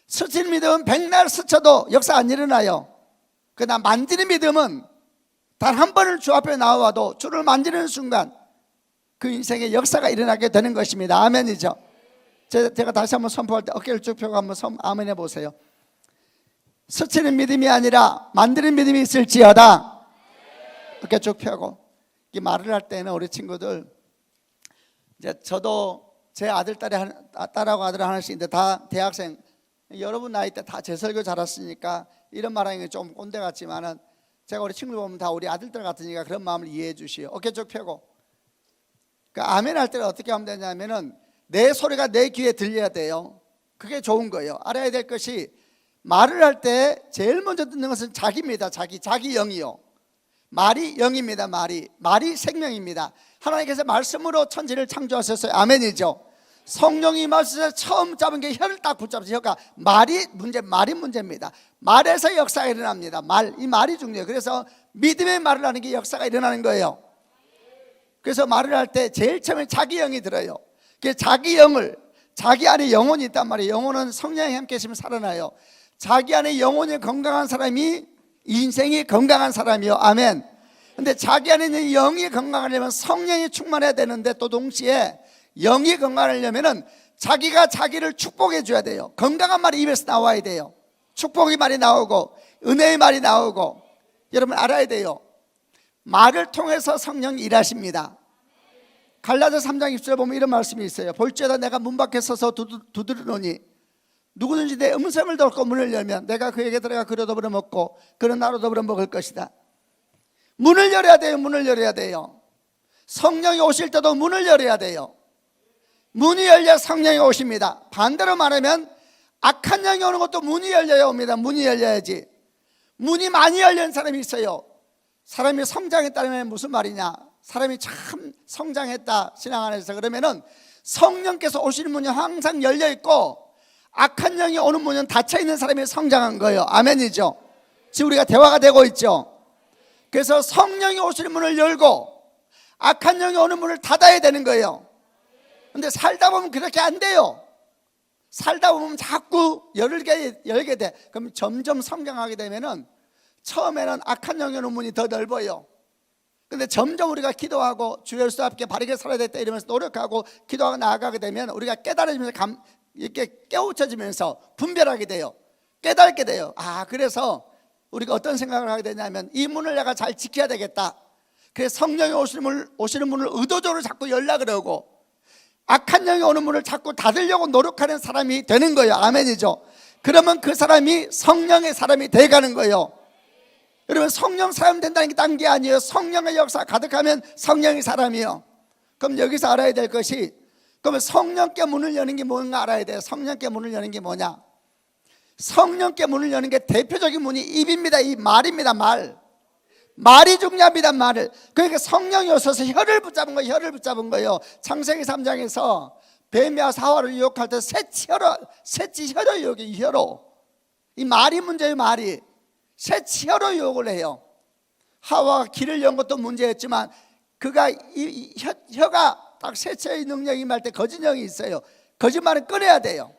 스치는 믿음은 백날 스쳐도 역사 안 일어나요. 그러나 만지는 믿음은 단 한 번을 주 앞에 나와도 주를 만지는 순간 그 인생의 역사가 일어나게 되는 것입니다. 아멘이죠. 제가 다시 한번 선포할 때 어깨를 쭉 펴고 한번 아멘 해보세요. 스치는 믿음이 아니라 만드는 믿음이 있을지어다. 어깨 쭉 펴고. 이 말을 할 때는 우리 친구들, 이제 저도 제 딸하고 아들 하나씩 있는데 다 대학생, 여러분 나이 때 다 제 설교 잘했으니까 이런 말하는 게 좀 꼰대 같지만은 제가 우리 친구들 보면 다 우리 아들들 같으니까 그런 마음을 이해해 주시오. 어깨 쭉 펴고. 그러니까 아멘 할 때는 어떻게 하면 되냐면은 내 소리가 내 귀에 들려야 돼요. 그게 좋은 거예요. 알아야 될 것이 말을 할 때 제일 먼저 듣는 것은 자기입니다. 자기 영이요. 말이 영입니다. 말이 생명입니다. 하나님께서 말씀으로 천지를 창조하셨어요. 아멘이죠. 성령이 말씀에서 처음 잡은 게 혀를 딱 붙잡으세요. 그러니까 말이 문제입니다. 말에서 역사가 일어납니다. 이 말이 중요해요. 그래서 믿음의 말을 하는 게 역사가 일어나는 거예요. 그래서 말을 할 때 제일 처음에 자기 영이 들어요. 자기 영을, 자기 안에 영혼이 있단 말이에요. 영혼은 성령이 함께 있으면 살아나요. 자기 안에 영혼이 건강한 사람이 인생이 건강한 사람이요. 아멘. 근데 자기 안에 있는 영이 건강하려면 성령이 충만해야 되는데 또 동시에 영이 건강하려면 자기가 자기를 축복해 줘야 돼요. 건강한 말이 입에서 나와야 돼요. 축복의 말이 나오고 은혜의 말이 나오고. 여러분 알아야 돼요. 말을 통해서 성령이 일하십니다. 갈라디아서 3장 20절에 보면 이런 말씀이 있어요. 볼지어다 내가 문 밖에 서서 두드리노니 누구든지 내 음성을 듣고 문을 열면 내가 그에게 들어가 그로 더불어 먹고 그는 나로 더불어 먹을 것이다. 문을 열어야 돼요. 문을 열어야 돼요. 성령이 오실 때도 문을 열어야 돼요. 문이 열려 성령이 오십니다. 반대로 말하면 악한 영이 오는 것도 문이 열려야 옵니다. 문이 열려야지. 문이 많이 열린 사람이 있어요. 사람이 성장했다는 무슨 말이냐? 사람이 참 성장했다 신앙 안에서 그러면은 성령께서 오시는 문이 항상 열려 있고 악한 영이 오는 문은 닫혀 있는 사람이 성장한 거예요. 아멘이죠. 지금 우리가 대화가 되고 있죠. 그래서 성령이 오시는 문을 열고 악한 영이 오는 문을 닫아야 되는 거예요. 근데 살다 보면 그렇게 안 돼요. 살다 보면 자꾸 열게 돼. 그럼 점점 성장하게 되면은 처음에는 악한 영이 오는 문이 더 넓어요. 근데 점점 우리가 기도하고 주 예수 앞에 바르게 살아야 됐다 이러면서 노력하고 기도하고 나아가게 되면 우리가 깨달아지면서 이렇게 깨우쳐지면서 분별하게 돼요. 깨닫게 돼요. 그래서 우리가 어떤 생각을 하게 되냐면 이 문을 내가 잘 지켜야 되겠다. 그래서 성령이 오시는 문을 의도적으로 자꾸 열라 그러고 악한 영이 오는 문을 자꾸 닫으려고 노력하는 사람이 되는 거예요. 아멘이죠. 그러면 그 사람이 성령의 사람이 돼가는 거예요. 여러분 성령 사람 된다는 게 딴 게 아니에요. 성령의 역사가 가득하면 성령의 사람이요. 그럼 여기서 알아야 될 것이 그러면 성령께 문을 여는 게 뭔가 알아야 돼요. 성령께 문을 여는 게 뭐냐? 성령께 문을 여는 게 대표적인 문이 입입니다. 이 말입니다. 말이 중요합니다. 말을. 그러니까 성령이 오셔서 혀를 붙잡은 거예요. 창세기 3장에서 뱀이와 사화를 유혹할 때 셋째 혀로 유혹해. 혀로. 이 말이 문제예요. 말이. 셋째 혀로 유혹을 해요. 하와가 길을 연 것도 문제였지만 그가 이 혀가 딱 셋째의 능력이 임할 때 거짓령이 있어요. 거짓말은 끊어야 돼요.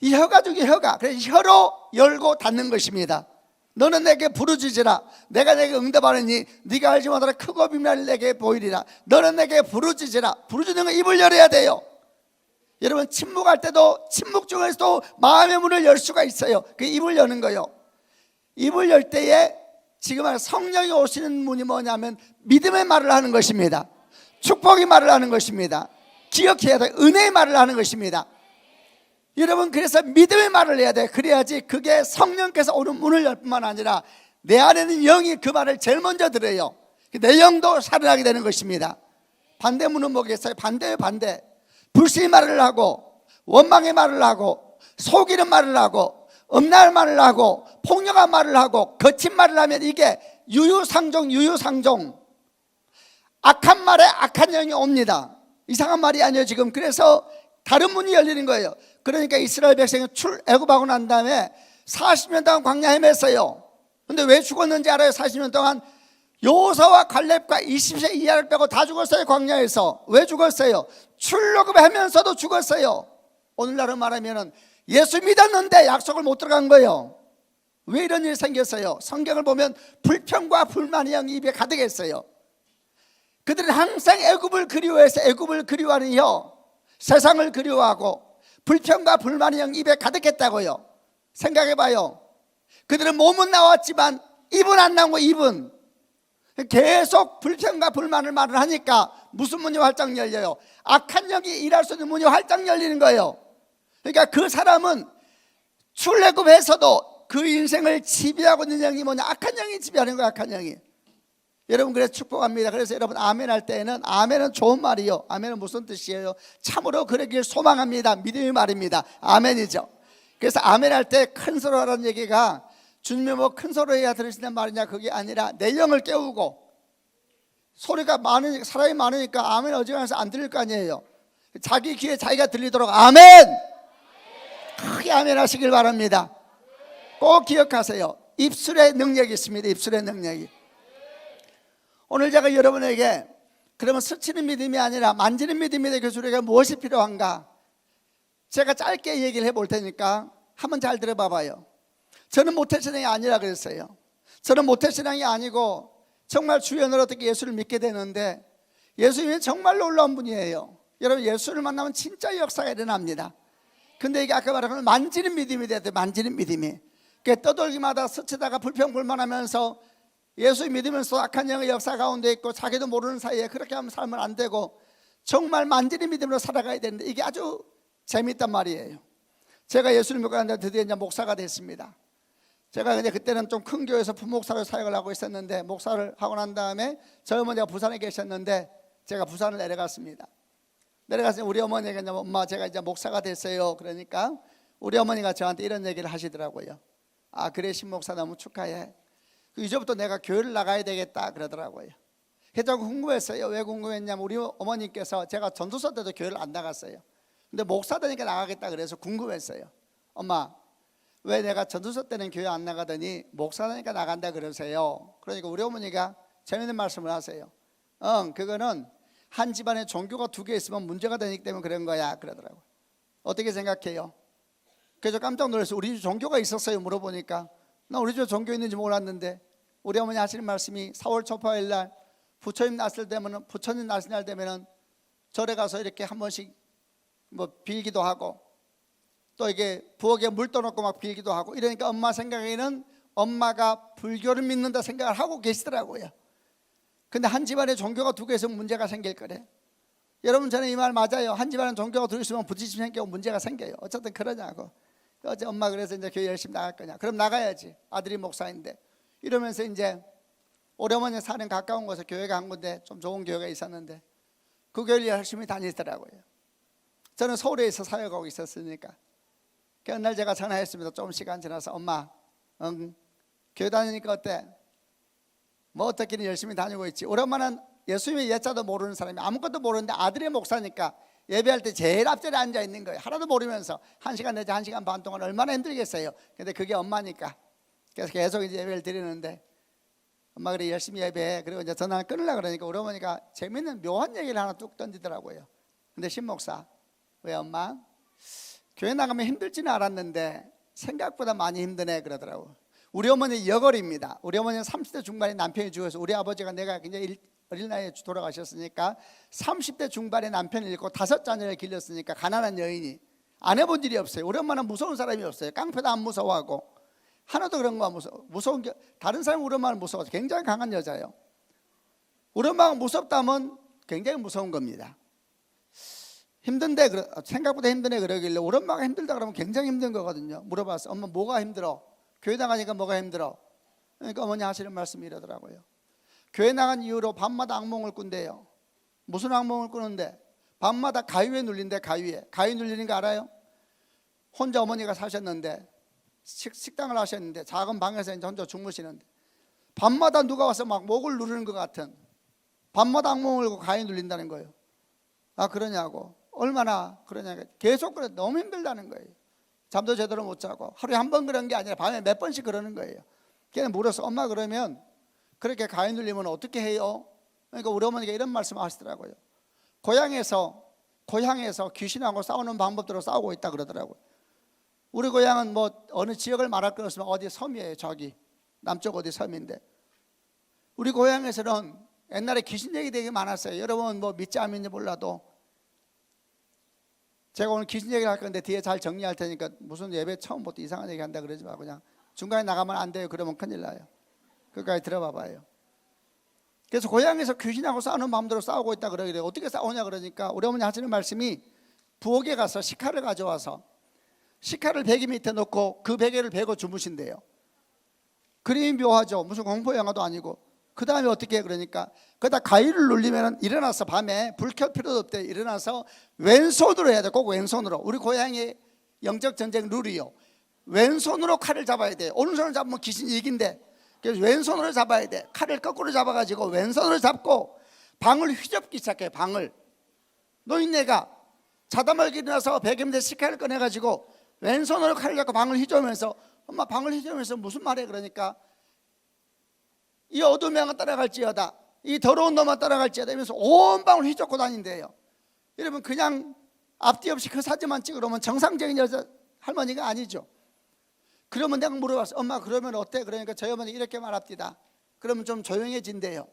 이 혀가 중에 혀가. 그래서 혀로 열고 닫는 것입니다. 너는 내게 부르짖으라. 내가 내게 응답하느니 네가 알지 못하라 크고 비밀을 내게 보이리라. 너는 내게 부르짖으라. 부르짖는 건 입을 열어야 돼요. 여러분 침묵할 때도 침묵 중에서도 마음의 문을 열 수가 있어요. 그 입을 여는 거요. 입을 열 때에 지금 성령이 오시는 문이 뭐냐면 믿음의 말을 하는 것입니다. 축복의 말을 하는 것입니다. 기억해야 돼. 은혜의 말을 하는 것입니다. 여러분 그래서 믿음의 말을 해야 돼. 그래야지 그게 성령께서 오는 문을 열 뿐만 아니라 내 안에는 영이 그 말을 제일 먼저 들어요. 내 영도 살아나게 되는 것입니다. 반대문은 뭐겠어요? 반대예요. 반대. 불신의 말을 하고 원망의 말을 하고 속이는 말을 하고 음란한 말을 하고 폭력한 말을 하고 거친 말을 하면 이게 유유상종 악한 말에 악한 영이 옵니다. 이상한 말이 아니에요 지금. 그래서 다른 문이 열리는 거예요. 그러니까 이스라엘 백성이 애굽하고 난 다음에 40년 동안 광야 헤맸어요. 근데 왜 죽었는지 알아요? 40년 동안 여호수아와 갈렙과 20세 이하를 빼고 다 죽었어요. 광야에서. 왜 죽었어요? 출애굽하면서도 죽었어요. 오늘날로 말하면 예수 믿었는데 약속을 못 들어간 거예요. 왜 이런 일이 생겼어요? 성경을 보면 불평과 불만의 영이 입에 가득했어요. 그들은 항상 애굽을 그리워해서 애굽을 그리워하는 혀, 세상을 그리워하고 불평과 불만의 영이 입에 가득했다고요. 생각해봐요. 그들은 몸은 나왔지만 입은 안 나온 거예요. 입은 계속 불평과 불만을 말을 하니까 무슨 문이 활짝 열려요? 악한 영이 일할 수 있는 문이 활짝 열리는 거예요. 그러니까 그 사람은 출애굽해서도 그 인생을 지배하고 있는 영이 뭐냐? 악한 영이 지배하는 거예요. 악한 영이. 여러분 그래서 축복합니다. 그래서 여러분 아멘 할 때에는 아멘은 좋은 말이요. 아멘은 무슨 뜻이에요? 참으로 그러길 소망합니다. 믿음의 말입니다. 아멘이죠. 그래서 아멘 할 때 큰 소리 하라는 얘기가 주님이 뭐 큰 소리 해야 들으시는 말이냐 그게 아니라 내 영을 깨우고 소리가 많으니까 사람이 많으니까 아멘 어지간해서 안 들릴 거 아니에요. 자기 귀에 자기가 들리도록 아멘 크게 아멘 하시길 바랍니다. 꼭 기억하세요. 입술의 능력이 있습니다. 입술의 능력이. 오늘 제가 여러분에게 그러면 스치는 믿음이 아니라 만지는 믿음이 되기 위해서 우리가 무엇이 필요한가? 제가 짧게 얘기를 해볼 테니까 한번 잘 들어봐 봐요. 저는 모태신앙이 아니라 그랬어요. 저는 모태신앙이 아니고 정말 주연으로 어떻게 예수를 믿게 되는데 예수님이 정말 놀라운 분이에요. 여러분 예수를 만나면 진짜 역사가 일어납니다. 근데 이게 아까 말한 건 만지는 믿음이 돼야 돼요. 만지는 믿음이. 떠돌기마다 스치다가 불평불만하면서 예수 믿으면서 악한 영의 역사 가운데 있고 자기도 모르는 사이에 그렇게 하면 살면 안 되고 정말 만지는 믿음으로 살아가야 되는데 이게 아주 재밌단 말이에요. 제가 예수를 믿고 갔는데 드디어 이제 목사가 됐습니다. 제가 근데 그때는 좀 큰 교회에서 부목사로 사역을 하고 있었는데 목사를 하고 난 다음에 저희 어머니가 부산에 계셨는데 제가 부산을 내려갔습니다. 내려가서 우리 어머니가 이제 엄마 제가 이제 목사가 됐어요. 그러니까 우리 어머니가 저한테 이런 얘기를 하시더라고요. 아 그래 신목사 너무 축하해. 이제부터 내가 교회를 나가야 되겠다 그러더라고요. 그래서 궁금했어요. 왜 궁금했냐면 우리 어머니께서 제가 전도서 때도 교회를 안 나갔어요. 근데 목사 되니까 나가겠다 그래서 궁금했어요. 엄마 왜 내가 전도서 때는 교회 안 나가더니 목사 되니까 나간다 그러세요. 그러니까 우리 어머니가 재밌는 말씀을 하세요. 그거는 한 집안에 종교가 2개 있으면 문제가 되기 때문에 그런 거야 그러더라고요. 어떻게 생각해요? 그래서 깜짝 놀라서 우리 집 종교가 있었어요 물어보니까 나 우리 집 종교 있는지 몰랐는데 우리 어머니 하시는 말씀이 4월 초파일 날 부처님 났을 때면 부처님 나신 날 되면은 절에 가서 이렇게 한 번씩 뭐 빌기도 하고 또 이게 부엌에 물 떠놓고 막 빌기도 하고 이러니까 엄마 생각에는 엄마가 불교를 믿는다 생각을 하고 계시더라고요. 근데 한 집안에 종교가 2개 있으면 문제가 생길 거래. 여러분 저는 이 말 맞아요. 한 집안에 종교가 2개 있으면 부딪힘 생기고 문제가 생겨요. 어쨌든 그러냐고. 어제 엄마 그래서 이제 교회 열심히 나갈 거냐. 그럼 나가야지. 아들이 목사인데. 이러면서 이제 우리 어머니 사는 가까운 곳에 교회가 한 군데 좀 좋은 교회가 있었는데 그 교회를 열심히 다니더라고요. 저는 서울에 사역하고 있었으니까. 어느 날 제가 전화했습니다. 좀 시간 지나서 엄마 교회 다니니까 어때? 뭐 어떻게든 열심히 다니고 있지. 우리 엄마는 예수님의 예자도 모르는 사람이 아무것도 모르는데 아들의 목사니까 예배할 때 제일 앞자리에 앉아 있는 거예요. 하나도 모르면서 1시간 내지 1시간 반 동안 얼마나 힘들겠어요. 근데 그게 엄마니까. 그래서 계속 이제 예배를 드리는데 엄마 그래 열심히 예배해. 그리고 이제 전화를 끊으려고 그러니까 우리 어머니가 재밌는 묘한 얘기를 하나 뚝 던지더라고요. 근데 신목사, 왜 엄마? 교회 나가면 힘들지는 알았는데 생각보다 많이 힘드네 그러더라고요. 우리 어머니 여걸입니다. 우리 어머니는 30대 중반에 남편이 죽어서 우리 아버지가 내가 굉장히 어린 나이에 돌아가셨으니까 30대 중반에 남편을 잃고 5자녀를 길렀으니까 가난한 여인이 안 해본 일이 없어요. 우리 엄마는 무서운 사람이 없어요. 깡패도 안 무서워하고 하나도 그런 거 무서운 게 다른 사람이 우리 엄마는 무서워서 굉장히 강한 여자예요. 우리 엄마가 무섭다면 굉장히 무서운 겁니다. 힘든데 생각보다 힘드네 그러길래 우리 엄마가 힘들다 그러면 굉장히 힘든 거거든요. 물어봤어. 엄마 뭐가 힘들어? 교회 나가니까 뭐가 힘들어? 그러니까 어머니 하시는 말씀이 이러더라고요. 교회 나간 이후로 밤마다 악몽을 꾼대요. 무슨 악몽을 꾸는데? 밤마다 가위에 눌린대. 가위 눌리는 거 알아요? 혼자 어머니가 사셨는데 식당을 하셨는데 작은 방에서 이제 혼자 주무시는데 밤마다 누가 와서 막 목을 누르는 것 같은 밤마다 악몽을 꾸고 가위 눌린다는 거예요. 아 그러냐고. 얼마나 그러냐. 계속 그래. 너무 힘들다는 거예요. 잠도 제대로 못 자고 하루에 한 번 그런 게 아니라 밤에 몇 번씩 그러는 거예요. 걔는 물어서 엄마 그러면 그렇게 가위 눌리면 어떻게 해요? 그러니까 우리 어머니가 이런 말씀 하시더라고요. 고향에서 귀신하고 싸우는 방법대로 싸우고 있다 그러더라고요. 우리 고향은 뭐 어느 지역을 말할 것 없으면 어디 섬이에요. 저기 남쪽 어디 섬인데 우리 고향에서는 옛날에 귀신 얘기 되게 많았어요. 여러분 뭐 믿지 안 믿는지 몰라도 제가 오늘 귀신 얘기를 할 건데 뒤에 잘 정리할 테니까 무슨 예배 처음부터 이상한 얘기 한다 그러지 말고 그냥 중간에 나가면 안 돼요. 그러면 큰일 나요. 끝까지 들어봐 봐요. 그래서 고향에서 귀신하고 싸우는 마음대로 싸우고 있다 그러길래 어떻게 싸우냐 그러니까 우리 어머니 하시는 말씀이 부엌에 가서 식칼을 가져와서 식칼을 베개 밑에 놓고 그 베개를 베고 주무신대요. 그림이 묘하죠. 무슨 공포 영화도 아니고. 그 다음에 어떻게 해 그러니까 그러다 가위를 눌리면 일어나서 밤에 불 켤 필요도 없대. 일어나서 왼손으로 해야 돼. 꼭 왼손으로. 우리 고향의 영적 전쟁 룰이요. 왼손으로 칼을 잡아야 돼. 오른손을 잡으면 귀신이 이긴대. 그래서 왼손으로 잡아야 돼. 칼을 거꾸로 잡아가지고 왼손으로 잡고 방을 휘젓기 시작해. 방을 노인네가 자다 말기 일어나서 베개 밑에 식칼을 꺼내가지고 왼손으로 칼을 잡고 방을 휘저으면서 엄마 방을 휘저으면서 무슨 말해 그러니까 이 어두운 명은 따라갈지어다 이 더러운 놈만 따라갈지어다 이러면서 온 방을 휘젓고 다닌대요. 여러분 그냥 앞뒤 없이 그 사진만 찍으면 정상적인 여자 할머니가 아니죠. 그러면 내가 물어봤어. 엄마 그러면 어때? 그러니까 저희 어머니 이렇게 말합니다. 그러면 좀 조용해진대요.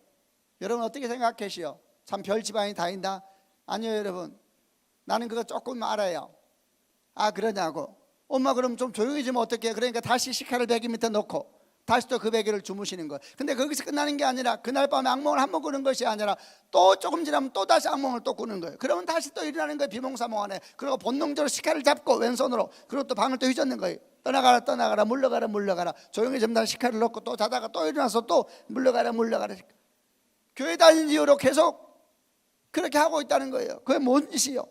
여러분 어떻게 생각하시오? 참 별 집안이 다닌다? 아니요 여러분 나는 그거 조금 알아요. 아 그러냐고. 엄마 그럼 좀 조용해지면 어떡해? 그러니까 다시 식칼을 베개 밑에 놓고 다시 또 그 베개를 주무시는 거예요. 근데 거기서 끝나는 게 아니라 그날 밤에 악몽을 한 번 꾸는 것이 아니라 또 조금 지나면 또 다시 악몽을 또 꾸는 거예요. 그러면 다시 또 일어나는 거예요. 비몽사몽 안에. 그리고 본능적으로 식칼을 잡고 왼손으로 그리고 또 방을 또 휘젓는 거예요. 떠나가라 물러가라 조용해지면 다시 식칼을 놓고 또 자다가 또 일어나서 또 물러가라 교회 다닌 이후로 계속 그렇게 하고 있다는 거예요. 그게 뭔 짓이요?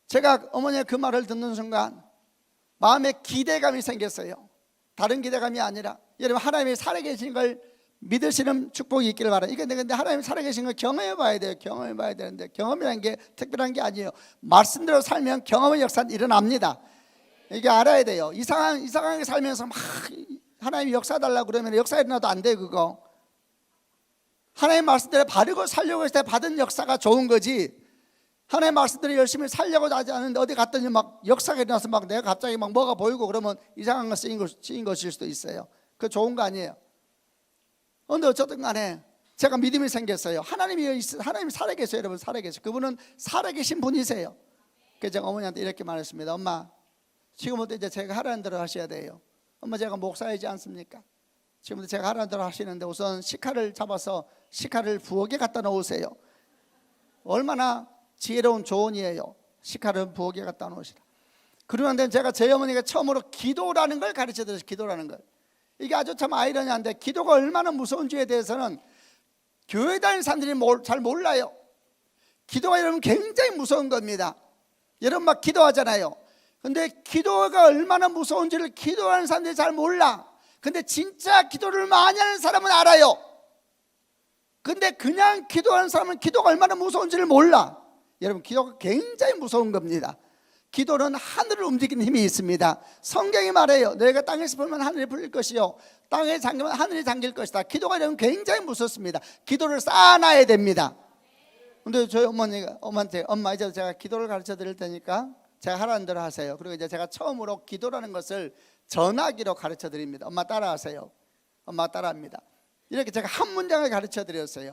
제가 어머니의 그 말을 듣는 순간 마음에 기대감이 생겼어요. 다른 기대감이 아니라 여러분 하나님이 살아계신 걸 믿으시는 축복이 있기를 바랍니다. 근데 하나님이 살아계신 걸 경험해 봐야 돼요. 경험해 봐야 되는데 경험이라는 게 특별한 게 아니에요. 말씀대로 살면 경험의 역사는 일어납니다. 이게 알아야 돼요. 이상하게 살면서 막 하나님이 역사 달라고 그러면 역사 일어나도 안 돼요. 그거 하나님 말씀대로 바르고 살려고 했을 때 받은 역사가 좋은 거지 하나님 말씀대로 열심히 살려고 하지 않는데 어디 갔더니 막 역사가 일어나서 막 내가 갑자기 막 뭐가 보이고 그러면 이상한 거 쓰인 것일 수도 있어요. 그거 좋은 거 아니에요. 그런데 어쨌든 간에 제가 믿음이 생겼어요. 하나님이 살아계세요. 여러분 살아계세요. 그분은 살아계신 분이세요. 그래서 제가 어머니한테 이렇게 말했습니다. 엄마 지금부터 이제 제가 하라는 대로 하셔야 돼요. 엄마 제가 목사이지 않습니까? 지금부터 제가 하라는 대로 하시는데 우선 식칼을 잡아서 식칼을 부엌에 갖다 놓으세요. 얼마나 지혜로운 조언이에요. 식칼을 부엌에 갖다 놓으시라. 그러는데 제가 제 어머니가 처음으로 기도라는 걸 가르쳐드렸어요. 기도라는 걸. 이게 아주 참 아이러니한데 기도가 얼마나 무서운지에 대해서는 교회 다니는 사람들이 잘 몰라요. 기도가 여러분 굉장히 무서운 겁니다. 여러분 막 기도하잖아요. 근데 기도가 얼마나 무서운지를 기도하는 사람들이 잘 몰라. 근데 진짜 기도를 많이 하는 사람은 알아요. 근데 그냥 기도하는 사람은 기도가 얼마나 무서운지를 몰라. 여러분, 기도가 굉장히 무서운 겁니다. 기도는 하늘을 움직이는 힘이 있습니다. 성경이 말해요. 너희가 땅에서 풀면 하늘이 풀릴 것이요 땅에 잠기면 하늘이 잠길 것이다. 기도가 여러분 굉장히 무섭습니다. 기도를 쌓아놔야 됩니다. 근데 저희 어머니한테 엄마 이제 제가 기도를 가르쳐 드릴 테니까 제가 하라는 대로 하세요. 그리고 이제 제가 처음으로 기도라는 것을 전화기로 가르쳐 드립니다. 엄마 따라하세요. 엄마 따라합니다. 이렇게 제가 한 문장을 가르쳐 드렸어요.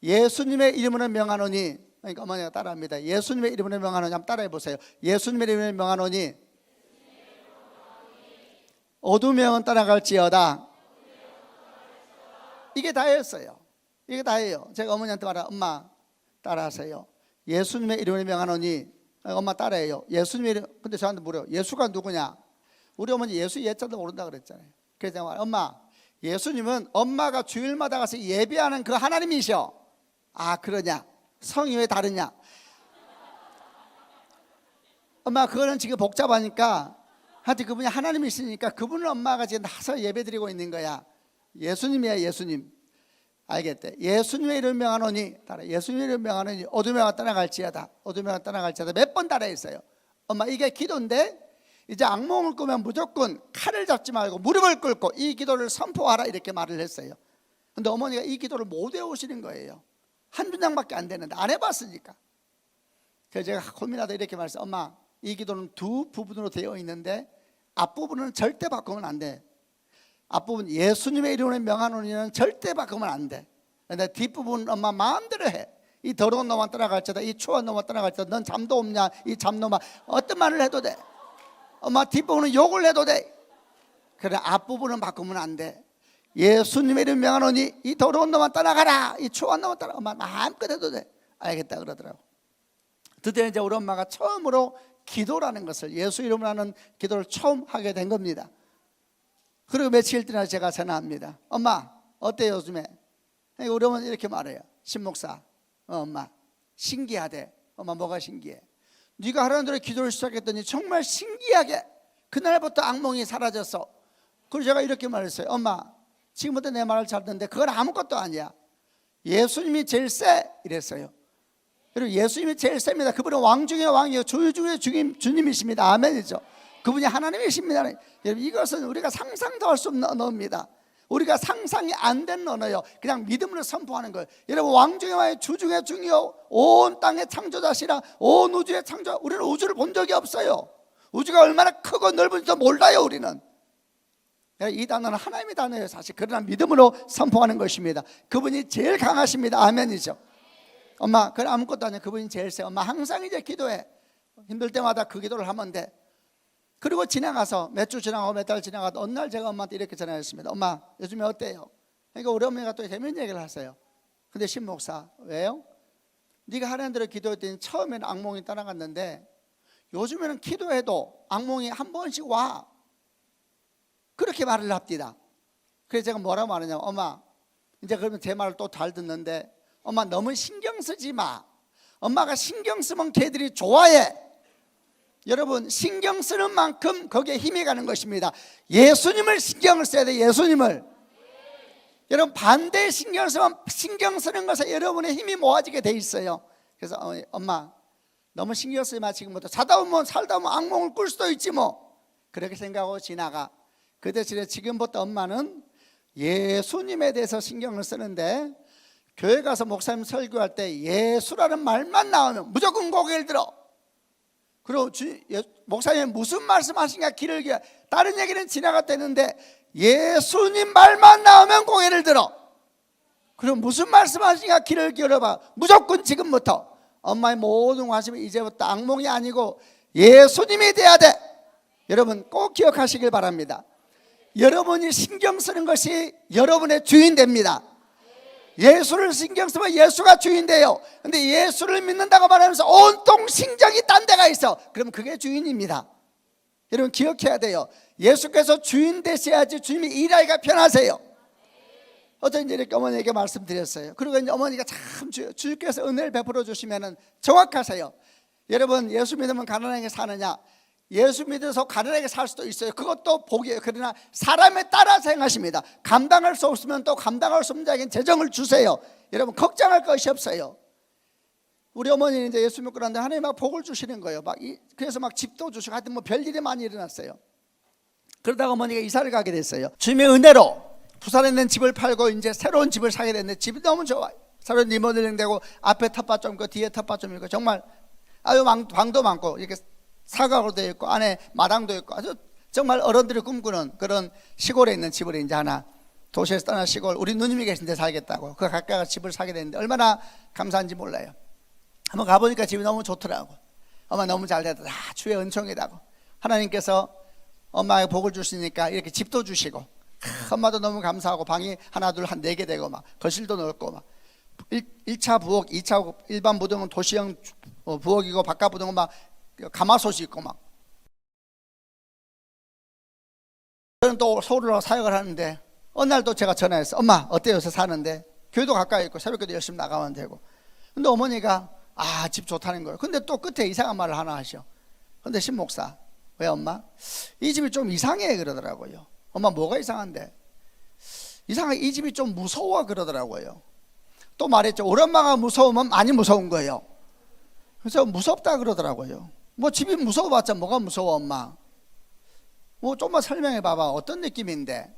예수님의 이름으로 명하노니, 그러니까 어머니가 따라합니다. 예수님의 이름으로 명하노니, 한번 따라해 보세요. 예수님의 이름으로 명하노니 어두명은 떠나갈지어다. 이게 다였어요. 이게 다예요. 제가 어머니한테 말하, 엄마 따라하세요. 예수님의 이름으로 명하노니, 엄마 따라해요. 예수님의 이름. 근데 저한테 물어요. 예수가 누구냐? 우리 어머니 예수 예자도 모른다 그랬잖아요. 그래서 제가 말, 엄마 예수님은 엄마가 주일마다 가서 예배하는 그 하나님이셔. 아 그러냐? 성이 왜 다르냐? 엄마 그거는 지금 복잡하니까 하여튼 그분이 하나님이시니까 그분을 엄마가 지금 나서 예배드리고 있는 거야. 예수님이야 예수님. 알겠대. 예수님의 이름 명하노니 따라. 예수님의 이름 명하노니 어둠에가 떠나갈지어다. 어둠에가 떠나갈지어다. 몇 번 따라했어요. 엄마 이게 기도인데 이제 악몽을 꾸면 무조건 칼을 잡지 말고 무릎을 꿇고 이 기도를 선포하라 이렇게 말을 했어요. 근데 어머니가 이 기도를 못 외우시는 거예요. 한 문장밖에 안 되는데 안 해봤으니까. 그래서 제가 고민하다 이렇게 말했어요. 엄마 이 기도는 두 부분으로 되어 있는데 앞부분은 절대 바꾸면 안 돼. 앞부분 예수님의 이름으로 명하노니는 절대 바꾸면 안 돼. 근데 뒷부분 엄마 마음대로 해. 이 더러운 놈만 따라갈지다. 이 추한 놈만 따라갈지다. 넌 잠도 없냐 이 잠놈아. 어떤 말을 해도 돼. 엄마 뒷부분은 욕을 해도 돼. 그래 앞부분은 바꾸면 안 돼. 예수님의 이름 명하노니 이 더러운 놈만 떠나가라. 이 추한 놈만 떠나. 엄마 마음껏 해도 돼. 알겠다 그러더라고. 드디어 이제 우리 엄마가 처음으로 기도라는 것을 예수 이름으로 하는 기도를 처음 하게 된 겁니다. 그리고 며칠 뒤나 제가 전화합니다. 엄마 어때요 요즘에? 우리 어머니 이렇게 말해요. 신목사 엄마 신기하대. 엄마 뭐가 신기해? 네가 하라는 대로 기도를 시작했더니 정말 신기하게 그날부터 악몽이 사라졌어. 그래서 제가 이렇게 말했어요. 엄마 지금부터 내 말을 잘 듣는데 그건 아무것도 아니야. 예수님이 제일 세 이랬어요. 그리고 예수님이 제일 셉니다. 그분은 왕 중의 왕이요 주 중의 주님이십니다. 아멘이죠. 그분이 하나님이십니다. 여러분 이것은 우리가 상상도 할 수 없는 언어입니다. 우리가 상상이 안 되는 언어요. 그냥 믿음으로 선포하는 거예요. 여러분 왕 중의 왕이 주 중의 중이요 온 땅의 창조자시라 온 우주의 창조자. 우리는 우주를 본 적이 없어요. 우주가 얼마나 크고 넓은지도 몰라요. 우리는 이 단어는 하나님의 단어예요 사실. 그러나 믿음으로 선포하는 것입니다. 그분이 제일 강하십니다. 아멘이죠. 엄마 그건 아무것도 아니야. 그분이 제일 세. 엄마 항상 이제 기도해. 힘들 때마다 그 기도를 하면 돼. 그리고 지나가서 몇 주 지나가고 몇 달 지나가도 어느 날 제가 엄마한테 이렇게 전화했습니다. 엄마 요즘에 어때요? 그러니까 우리 어머니가 또 재밌는 얘기를 하세요. 근데 신목사 왜요? 네가 하나님 대로 기도했더니 처음에는 악몽이 따라갔는데 요즘에는 기도해도 악몽이 한 번씩 와. 그렇게 말을 합디다. 그래서 제가 뭐라고 말하냐면 엄마 이제 그러면 제 말을 또 잘 듣는데 엄마 너무 신경 쓰지 마. 엄마가 신경 쓰면 걔들이 좋아해. 여러분 신경 쓰는 만큼 거기에 힘이 가는 것입니다. 예수님을 신경을 써야 돼. 예수님을. 여러분 반대에 신경을 쓰면 신경 쓰는 것에 여러분의 힘이 모아지게 돼 있어요. 그래서 엄마 너무 신경 쓰지 마. 지금부터 자다 보면 살다 보면 악몽을 꿀 수도 있지 뭐. 그렇게 생각하고 지나가. 그 대신에 지금부터 엄마는 예수님에 대해서 신경을 쓰는데 교회 가서 목사님 설교할 때 예수라는 말만 나오면 무조건 고개를 들어. 그리고 목사님이 무슨 말씀하신가 귀를 기울여. 다른 얘기는 지나갔다는데 예수님 말만 나오면 고개를 들어. 그리고 무슨 말씀하신가 귀를 기울여봐. 무조건 지금부터 엄마의 모든 관심이 이제부터 악몽이 아니고 예수님이 돼야 돼. 여러분 꼭 기억하시길 바랍니다. 여러분이 신경 쓰는 것이 여러분의 주인 됩니다. 예수를 신경 쓰면 예수가 주인 돼요. 근데 예수를 믿는다고 말하면서 온통 신경이 딴 데가 있어. 그럼 그게 주인입니다. 여러분 기억해야 돼요. 예수께서 주인 되셔야지 주님이 일하기가 편하세요. 어제 이제 이렇게 어머니에게 말씀드렸어요. 그리고 이제 어머니가 참 주께서 은혜를 베풀어 주시면은 정확하세요. 여러분 예수 믿으면 가난하게 사느냐? 예수 믿어서 가난하게 살 수도 있어요. 그것도 복이에요. 그러나 사람에 따라서 행하십니다. 감당할 수 없으면 또 감당할 수 없는 자에게는 재정을 주세요. 여러분 걱정할 것이 없어요. 우리 어머니는 이제 예수 믿고 났는데 하나님 막 복을 주시는 거예요. 그래서 막 집도 주시고 하여튼 뭐 별일이 많이 일어났어요. 그러다가 어머니가 이사를 가게 됐어요. 주님의 은혜로 부산에 있는 집을 팔고 이제 새로운 집을 사게 됐는데 집이 너무 좋아요. 새로운 리모델링 되고 앞에 텃밭 좀 있고 뒤에 텃밭 좀 있고 정말 아주 방도 많고 이렇게 사각으로 되어 있고 안에 마당도 있고 아주 정말 어른들이 꿈꾸는 그런 시골에 있는 집을 이제 하나 도시에서 떠나 시골 우리 누님이 계신 데 살겠다고 그 가까이 집을 사게 됐는데 얼마나 감사한지 몰라요. 한번 가보니까 집이 너무 좋더라고. 엄마 너무 잘 됐다. 주의 은총이라고. 하나님께서 엄마에게 복을 주시니까 이렇게 집도 주시고 엄마도 너무 감사하고 방이 하나 둘 한 4개 되고 막 거실도 넓고 막 1차 부엌 2차 부엌, 일반 부엌은 도시형 부엌이고 바깥 부엌은 막 가마솥이 있고 막 저는 또 서울로 사역을 하는데 어느 날 또 제가 전화했어. 엄마 어때요? 요새 사는데 교회도 가까이 있고 새벽에도 열심히 나가면 되고. 근데 어머니가 집 좋다는 거예요. 근데 또 끝에 이상한 말을 하나 하셔. 근데 신목사 왜 엄마? 이 집이 좀 이상해 그러더라고요. 엄마 뭐가 이상한데? 이상하게 이 집이 좀 무서워 그러더라고요. 또 말했죠. 우리 엄마가 무서우면 많이 무서운 거예요. 그래서 무섭다 그러더라고요. 뭐 집이 무서워봤자 뭐가 무서워 엄마? 뭐 좀만 설명해 봐봐. 어떤 느낌인데?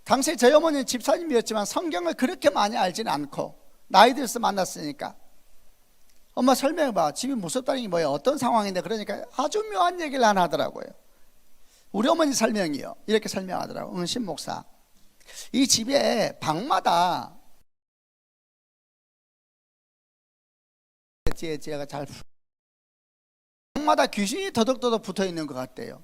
당시 저희 어머니는 집사님이었지만 성경을 그렇게 많이 알지는 않고 나이 들어서 만났으니까 엄마 설명해 봐. 집이 무섭다는 게 뭐예요? 어떤 상황인데? 그러니까 아주 묘한 얘기를 하나 하더라고요. 우리 어머니 설명이요. 이렇게 설명하더라고요. 신 목사. 이 집에 방마다 제가 잘 방마다 귀신이 더덕더덕 붙어 있는 것 같대요.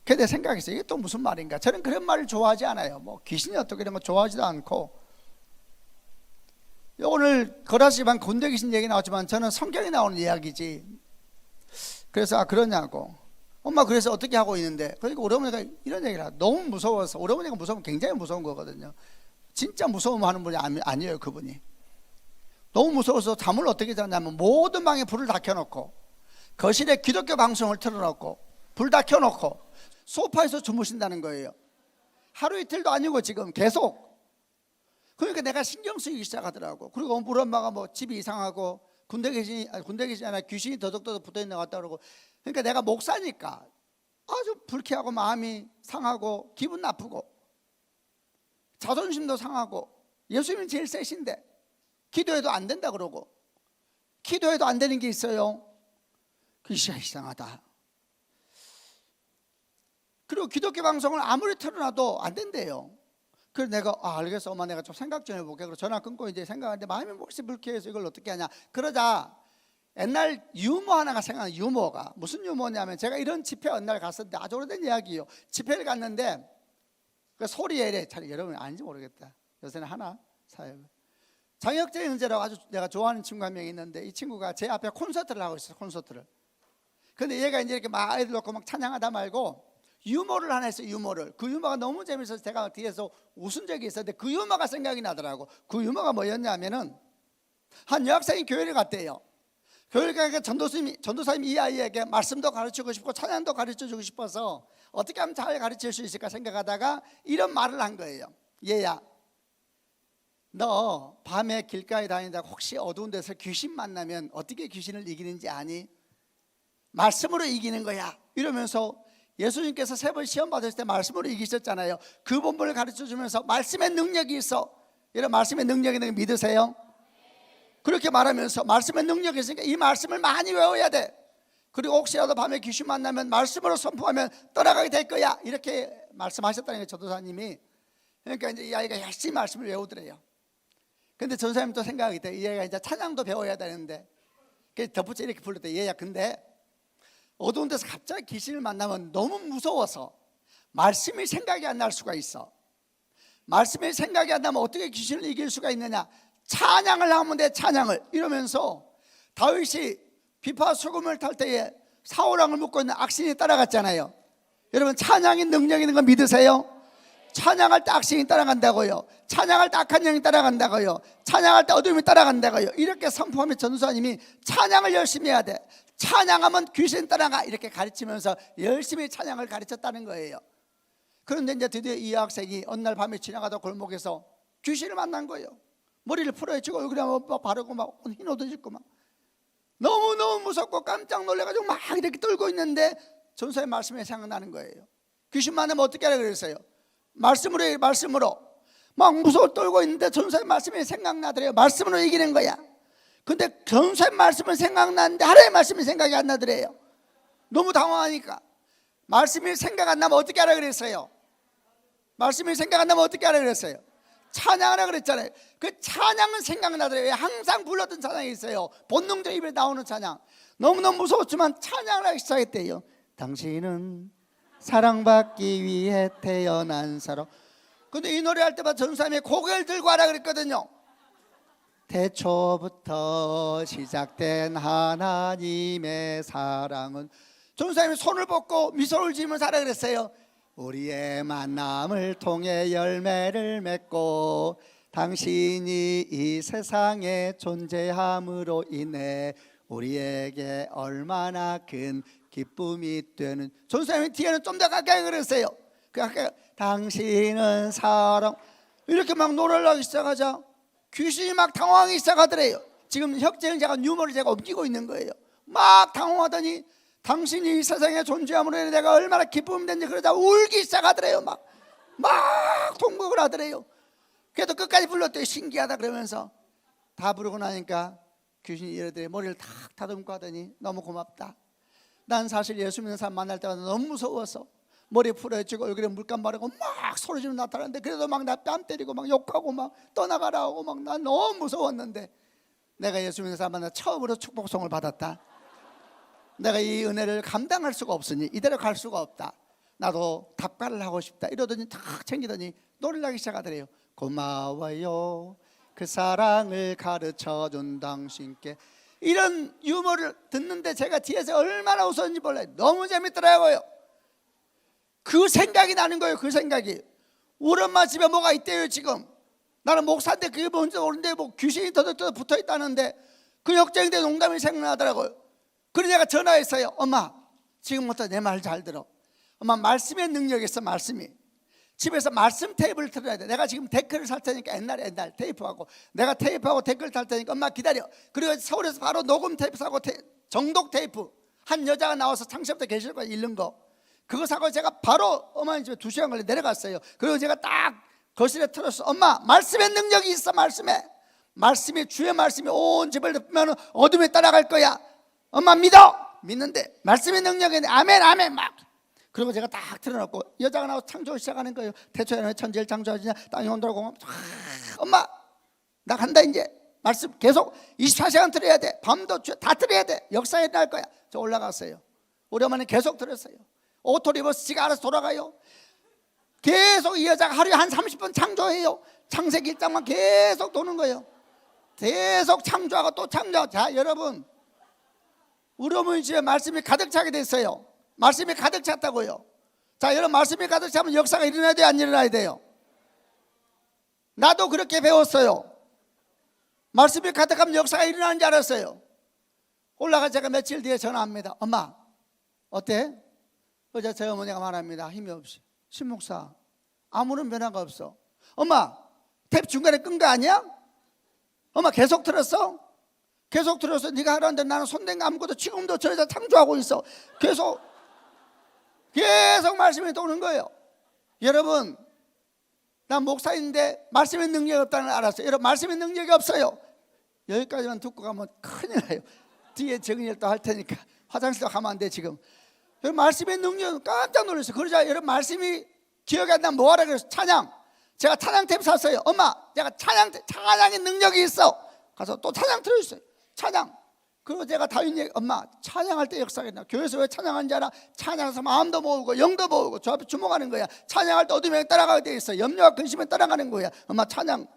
근데 생각했어요. 이게 또 무슨 말인가? 저는 그런 말을 좋아하지 않아요. 뭐 귀신이 어떻게 이런 거 좋아하지도 않고. 오늘 거라시반 군대 귀신 얘기 나왔지만 저는 성경에 나오는 이야기지. 그래서 그러냐고. 엄마 그래서 어떻게 하고 있는데? 그러니까 우리 어머니가 이런 얘기를 하고 너무 무서워서. 우리 어머니가 무서우면 굉장히 무서운 거거든요. 진짜 무서움 하는 분이 아니에요 그분이. 너무 무서워서 잠을 어떻게 자냐면 모든 방에 불을 다 켜놓고 거실에 기독교 방송을 틀어놓고 불 다 켜놓고 소파에서 주무신다는 거예요. 하루 이틀도 아니고 지금 계속. 그러니까 내가 신경 쓰이기 시작하더라고. 그리고 우리 엄마가 뭐 집이 이상하고 군대 귀신이 아니라 귀신이 더덕더덕 붙어있는 것 같다 그러고. 그러니까 내가 목사니까 아주 불쾌하고 마음이 상하고 기분 나쁘고 자존심도 상하고 예수님은 제일 세신데 기도해도 안 된다 그러고 기도해도 안 되는 게 있어요. 그게 이상하다. 그리고 기독교 방송을 아무리 틀어놔도 안 된대요. 그래서 내가 알겠어 엄마 내가 좀 생각 좀 해볼게. 그래서 전화 끊고 이제 생각하는데 마음이 몹시 불쾌해서 이걸 어떻게 하냐. 그러자 옛날 유머 하나가 생각나. 유머가 무슨 유머냐면 제가 이런 집회 어느 날 갔었는데 아주 오래된 이야기예요. 집회를 갔는데 그 소리에 이래 잘 여러분 아닌지 모르겠다. 요새는 하나 사역 장혁재 형제라고 아주 내가 좋아하는 친구 한 명 있는데 이 친구가 제 앞에 콘서트를 하고 있어요. 콘서트를. 근데 얘가 이제 이렇게 막 아이들 놓고 막 찬양하다 말고 유머를 하나 했어요. 유머를. 그 유머가 너무 재밌어서 제가 뒤에서 웃은 적이 있었는데 그 유머가 생각이 나더라고. 그 유머가 뭐였냐면은 한 여학생이 교회를 갔대요. 교회를 가니까 전도사님이 이 아이에게 말씀도 가르치고 싶고 찬양도 가르쳐주고 싶어서 어떻게 하면 잘 가르칠 수 있을까 생각하다가 이런 말을 한 거예요. 얘야 너 밤에 길가에 다니다가 혹시 어두운 데서 귀신 만나면 어떻게 귀신을 이기는지 아니? 말씀으로 이기는 거야. 이러면서 예수님께서 3번 시험 받으실 때 말씀으로 이기셨잖아요. 그 본분을 가르쳐주면서 말씀의 능력이 있어. 이런 말씀의 능력이 있는 거 믿으세요? 그렇게 말하면서 말씀의 능력이 있으니까 이 말씀을 많이 외워야 돼. 그리고 혹시라도 밤에 귀신 만나면 말씀으로 선포하면 떠나가게 될 거야. 이렇게 말씀하셨다는 거예요 전도사님이. 그러니까 이제 이 아이가 열심히 말씀을 외우더래요. 근데 전도사님도 생각이 돼. 이 아이가 이제 찬양도 배워야 되는데 그래서 덧붙여 이렇게 불렀대. 얘야 근데 어두운 데서 갑자기 귀신을 만나면 너무 무서워서 말씀이 생각이 안 날 수가 있어. 말씀이 생각이 안 나면 어떻게 귀신을 이길 수가 있느냐. 찬양을 하면 돼. 찬양을. 이러면서 다윗이 비파 수금을 탈 때에 사울왕을 묶고 있는 악신이 따라갔잖아요. 여러분 찬양이 능력 있는 거 믿으세요? 찬양할 때 악신이 따라간다고요. 찬양할 때 악한 영이 따라간다고요. 찬양할 때 어둠이 따라간다고요. 이렇게 선포하면 전도사님이 찬양을 열심히 해야 돼. 찬양하면 귀신 따라가. 이렇게 가르치면서 열심히 찬양을 가르쳤다는 거예요. 그런데 이제 드디어 이 학생이 어느 날 밤에 지나가다 골목에서 귀신을 만난 거예요. 머리를 풀어헤치고 얼굴에 막 바르고 막 흰 옷을 입고 막 너무너무 무섭고 깜짝 놀래가지고 막 이렇게 떨고 있는데 전사의 말씀이 생각나는 거예요. 귀신 만나면 어떻게 하라 그랬어요? 말씀으로 해요. 말씀으로. 막 무서워 떨고 있는데 전사의 말씀이 생각나더래요. 말씀으로 이기는 거야. 근데 전사의 말씀은 생각나는데 하나님의 말씀이 생각이 안 나더래요. 너무 당황하니까. 말씀이 생각 안 나면 어떻게 하라 그랬어요? 말씀이 생각 안 나면 어떻게 하라 그랬어요? 찬양하라 그랬잖아요. 그 찬양은 생각나더래요. 항상 불렀던 찬양이 있어요. 본능적으로 입에 나오는 찬양. 너무너무 무서웠지만 찬양을 하기 시작했대요. 당신은 사랑받기 위해 태어난 사람. 근데 이 노래 할 때마다 전사님이 고개를 들고 하라 그랬거든요. 태초부터 시작된 하나님의 사랑은, 전사님이 손을 뻗고 미소를 지으면서 하라 그랬어요. 우리의 만남을 통해 열매를 맺고 당신이 이 세상에 존재함으로 인해 우리에게 얼마나 큰 기쁨이 되는. 전사님이 뒤에는 좀 더 가까이 그랬어요. 당신은 사랑, 이렇게 막 노래를 하기 시작하자 귀신이 막 당황하기 시작하더래요. 지금 혁재는 제가 유머를 제가 옮기고 있는 거예요. 막 당황하더니 당신이 이 세상에 존재함으로 인해 내가 얼마나 기쁨이 됐는지 그러다 울기 시작하더래요. 막 통곡을 하더래요. 그래도 끝까지 불렀더니 신기하다 그러면서 다 부르고 나니까 귀신이 이러더래요. 머리를 탁 다듬고 하더니 너무 고맙다. 난 사실 예수 믿는 사람 만날 때마다 너무 무서워서 머리 풀어지고 얼굴에 물감 바르고 막 소리 지르고 나타나는데 그래도 막 나 뺨 때리고 막 욕하고 막 떠나가라 하고 막 난 너무 무서웠는데 내가 예수 믿는 사람 만나 처음으로 축복송을 받았다. 내가 이 은혜를 감당할 수가 없으니 이대로 갈 수가 없다. 나도 답가를 하고 싶다. 이러더니 탁 챙기더니 노래를 하기 시작하더래요. 고마워요 그 사랑을 가르쳐준 당신께. 이런 유머를 듣는데 제가 뒤에서 얼마나 웃었는지 몰라요. 너무 재밌더라고요. 그 생각이 나는 거예요. 그 생각이. 우리 엄마 집에 뭐가 있대요 지금. 나는 목사인데 그게 뭔지 모르는데 뭐 귀신이 더덕더덕 붙어있다는데 그 역정인데 농담이 생각나더라고요. 그래서 내가 전화했어요. 엄마 지금부터 내 말 잘 들어. 엄마 말씀의 능력이 있어. 말씀이. 집에서 말씀 테이프를 틀어야 돼. 내가 지금 데크를 살 테니까 옛날 테이프하고 내가 테이프하고 데크를 탈 테니까 엄마 기다려. 그리고 서울에서 바로 녹음 테이프 사고 정독 테이프 한 여자가 나와서 창시부터 계실 거야 읽는 거. 그거 사고 제가 바로 어머니 집에 2시간 걸려 내려갔어요. 그리고 제가 딱 거실에 틀었어. 엄마 말씀의 능력이 있어. 말씀이 주의 말씀이 온 집을 덮으면 어둠에 따라갈 거야. 엄마 믿어. 믿는데 말씀의 능력이 있네. 아멘 아멘 막. 그리고 제가 딱 틀어놓고 여자가 나와서 창조를 시작하는 거예요. 태초에는 천지를 창조하시냐 땅이 온도라고. 엄마 나 간다 이제. 말씀 계속 24시간 들어야 돼. 밤도 다 들어야 돼. 역사에 날 거야. 저 올라갔어요. 우리 어머니는 계속 들었어요. 옷을 입어서 지가 알아서 돌아가요. 계속 이 여자가 하루에 한 30분 창조해요. 창세기 1장만 계속 도는 거예요. 계속 창조하고 또 창조하고. 자 여러분 우리 어머니 집에 말씀이 가득 차게 됐어요. 말씀이 가득 찼다고요. 자 여러분 말씀이 가득 차면 역사가 일어나야 돼요? 안 일어나야 돼요? 나도 그렇게 배웠어요. 말씀이 가득하면 역사가 일어나는 줄 알았어요. 올라가 제가 며칠 뒤에 전화합니다. 엄마 어때? 어제 저희 어머니가 말합니다. 힘이 없이. 신목사 아무런 변화가 없어. 엄마 탭 중간에 끈 거 아니야? 엄마 계속 틀었어? 계속 틀었어. 네가 하라는데 나는 손댄 거 아무것도. 지금도 저 여자 창조하고 있어. 계속 말씀이 도는 거예요. 여러분 난 목사인데 말씀의 능력이 없다는 걸 알았어요. 여러분 말씀의 능력이 없어요. 여기까지만 듣고 가면 큰일 나요. 뒤에 정리를 또 할 테니까 화장실도 가면 안 돼 지금. 여러분 말씀의 능력 깜짝 놀랐어요. 그러자 여러분 말씀이 기억이 안 나면 뭐하라 그랬어요? 찬양. 제가 찬양 탭 샀어요. 엄마 제가 찬양의 능력이 있어. 가서 또 찬양 틀어줬어요. 찬양. 그리고 제가 다윗 얘기, 엄마 찬양할 때 역사가 있나? 교회에서 왜 찬양하는지 알아? 찬양해서 마음도 모으고 영도 모으고 저 앞에 주목하는 거야. 찬양할 때 어둠에 따라가게 돼 있어. 염려와 근심에 따라가는 거야. 엄마 찬양.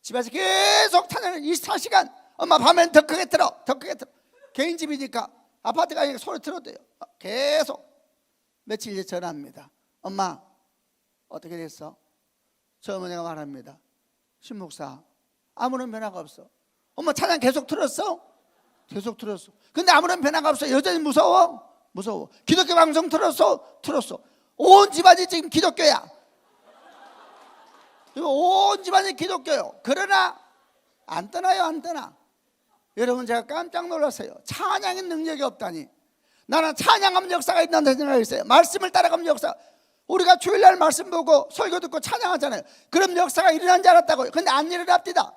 집에서 계속 찬양을 24시간. 엄마 밤엔 더 크게 틀어. 개인 집이니까 아파트가 아니니까 소리 틀어도요. 계속. 며칠 뒤에 전화합니다. 엄마 어떻게 됐어? 저 어머니가 말합니다. 신목사 아무런 변화가 없어. 엄마 찬양 계속 틀었어? 계속 틀었어. 근데 아무런 변화가 없어. 여전히 무서워. 기독교 방송 틀었어? 틀었어. 온 집안이 지금 기독교야. 온 집안이 기독교요. 그러나 안 떠나요. 안 떠나. 여러분, 제가 깜짝 놀랐어요. 찬양의 능력이 없다니. 나는 찬양하면 역사가 있다는 생각했어요. 말씀을 따라가면 역사. 우리가 주일날 말씀 보고 설교 듣고 찬양하잖아요. 그럼 역사가 일어난 줄 알았다고요. 근데 안 일어납니다.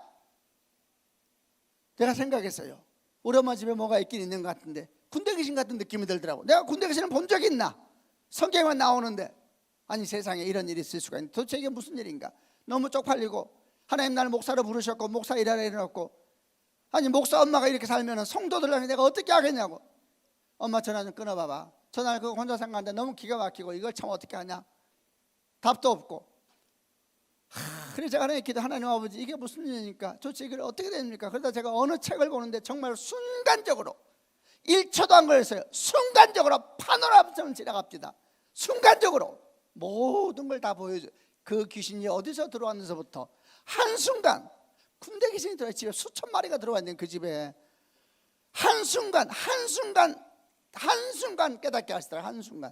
제가 생각했어요. 우리 엄마 집에 뭐가 있긴 있는 것 같은데 군대 귀신 같은 느낌이 들더라고. 내가 군대 귀신을 본 적이 있나? 성경에만 나오는데. 아니, 세상에 이런 일이 있을 수가 있는데 도대체 이게 무슨 일인가? 너무 쪽팔리고, 하나님 나를 목사로 부르셨고 목사 일하라 해놓고, 아니 목사 엄마가 이렇게 살면 성도들한테 내가 어떻게 하겠냐고. 엄마 전화 좀 끊어봐봐. 전화를 그거 혼자 생각하는데 너무 기가 막히고 이걸 참 어떻게 하냐. 답도 없고. 그래서 제가 하나님 기도, 하나님 아버지 이게 무슨 일입니까? 도대체 이걸 어떻게 됩니까? 그러다 제가 어느 책을 보는데 정말 순간적으로 1초도 안 걸렸어요. 순간적으로 파노라마처럼 지나갑니다. 순간적으로 모든 걸 다 보여줘요. 그 귀신이 어디서 들어왔는지부터 한순간, 군대 귀신이 들어와 집에 수천 마리가 들어왔는데 그 집에 한순간 깨닫게 하시더라. 한순간.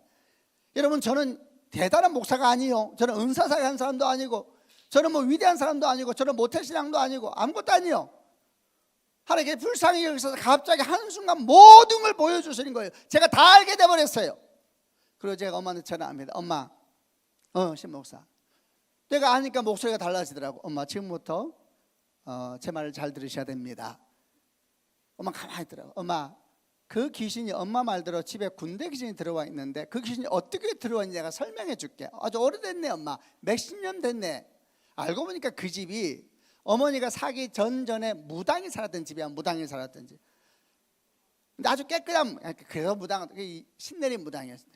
여러분, 저는 대단한 목사가 아니요, 저는 은사사에 한 사람도 아니고, 저는 뭐 위대한 사람도 아니고, 저는 모태신앙도 아니고, 아무것도 아니요. 하나님께 불쌍히 여기서 갑자기 한순간 모든 걸 보여주시는 거예요. 제가 다 알게 돼버렸어요. 그리고 제가 엄마한테 전화합니다. 엄마, 신목사, 내가 아니까 목소리가 달라지더라고. 엄마, 지금부터 제 말을 잘 들으셔야 됩니다. 엄마 가만히 있더라고. 엄마, 그 귀신이 엄마 말대로 집에 군대 귀신이 들어와 있는데 그 귀신이 어떻게 들어왔는지 내가 설명해 줄게. 아주 오래됐네 엄마. 몇십 년 됐네. 알고 보니까 그 집이 어머니가 사기 전전에 무당이 살았던 집이야. 무당이 살았던 집. 근데 아주 깨끗한, 그래서 무당, 신내린 무당이었어요.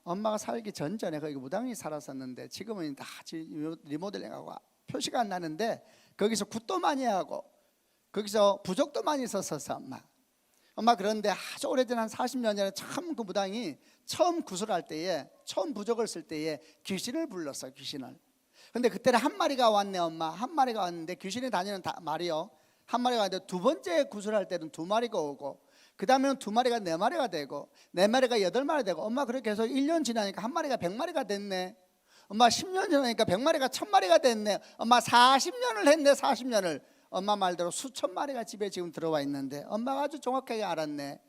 엄마가 살기 전전에 거기 무당이 살았었는데 지금은 다 리모델링하고 표시가 안 나는데 거기서 굿도 많이 하고 거기서 부적도 많이 썼었어. 엄마 그런데 아주 오래전 한 40년 전에 처음 그 무당이 처음 구슬할 때에, 처음 부적을 쓸 때에 귀신을 불렀어. 귀신을. 근데 그때는 한 마리가 왔네. 엄마, 한 마리가 왔는데 귀신이 다니는 말이요, 한 마리가 왔는데 두 번째 구슬할 때는 두 마리가 오고, 그 다음에는 두 마리가 네 마리가 되고, 네 마리가 여덟 마리 되고. 엄마 그렇게 해서 1년 지나니까 한 마리가 100마리가 됐네. 엄마 10년 지나니까 100마리가 1000마리가 됐네. 엄마 40년을 했네. 40년을. 엄마 말대로 수천 마리가 집에 지금 들어와 있는데 엄마가 아주 정확하게 알았네.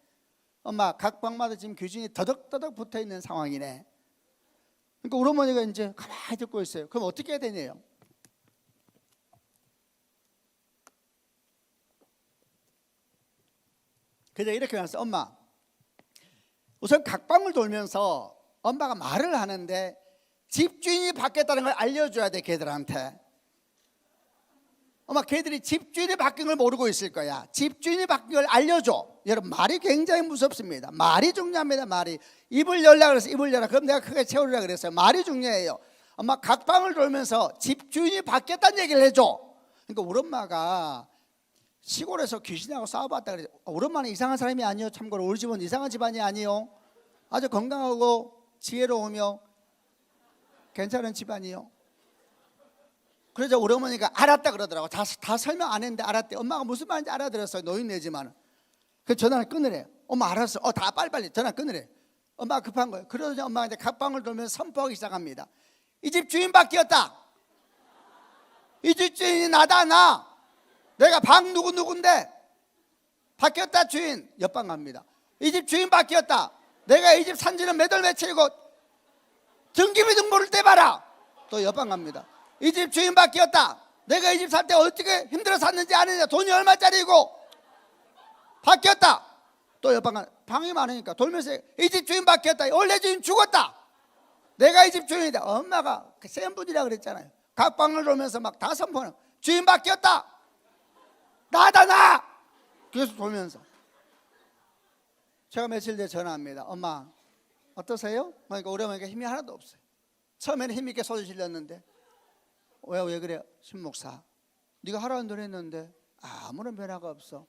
엄마 각 방마다 지금 귀신이 더덕더덕 붙어있는 상황이네. 그러니까 우리 어머니가 이제 가만히 듣고 있어요. 그럼 어떻게 해야 되냐요? 그래서 이렇게 말했어. 엄마, 우선 각 방을 돌면서 엄마가 말을 하는데 집주인이 바뀌었다는 걸 알려줘야 돼. 걔들한테. 엄마, 걔들이 집주인이 바뀐 걸 모르고 있을 거야. 집주인이 바뀐 걸 알려줘. 여러분, 말이 굉장히 무섭습니다. 말이 중요합니다. 말이. 입을 열라 그래서 입을 열라. 그럼 내가 크게 채우리라 그랬어요. 말이 중요해요. 엄마, 각 방을 돌면서 집주인이 바뀌었다는 얘기를 해줘. 그러니까 우리 엄마가 시골에서 귀신하고 싸워봤다 그래서, 우리 엄마는 이상한 사람이 아니요. 참고로 우리 집은 이상한 집안이 아니요. 아주 건강하고 지혜로우며 괜찮은 집안이요. 그래서 우리 어머니가 알았다 그러더라고. 다 설명 안 했는데 알았대. 엄마가 무슨 말인지 알아들었어요. 노인네지만. 그래서 전화를 끊으래. 엄마 알았어. 다 빨리빨리 전화 끊으래. 엄마가 급한 거예요. 그러더니 엄마가 이제 각 방을 돌면서 선포하기 시작합니다. 이 집 주인 바뀌었다. 이 집 주인이 나다. 나. 내가 방 누군데 바뀌었다. 주인. 옆방 갑니다. 이 집 주인 바뀌었다. 내가 이 집 산지는 몇 월 며칠이고 등기비 등본을 떼봐라. 또 옆방 갑니다. 이 집 주인 바뀌었다. 내가 이 집 살 때 어떻게 힘들어 샀는지 아느냐. 돈이 얼마짜리고 바뀌었다. 또 옆방 방이 많으니까 돌면서 이 집 주인 바뀌었다. 원래 주인 죽었다. 내가 이 집 주인이다. 엄마가 센 분이라 그랬잖아요. 각 방을 돌면서 막 다 선포하는, 주인 바뀌었다. 나다 나. 계속 돌면서. 제가 며칠 뒤에 전화합니다. 엄마 어떠세요? 그러니까 우리 어머니가 힘이 하나도 없어요. 처음에는 힘 있게 소리 질렀는데, 왜 그래? 신목사, 네가 하라는 대로 했는데 아무런 변화가 없어.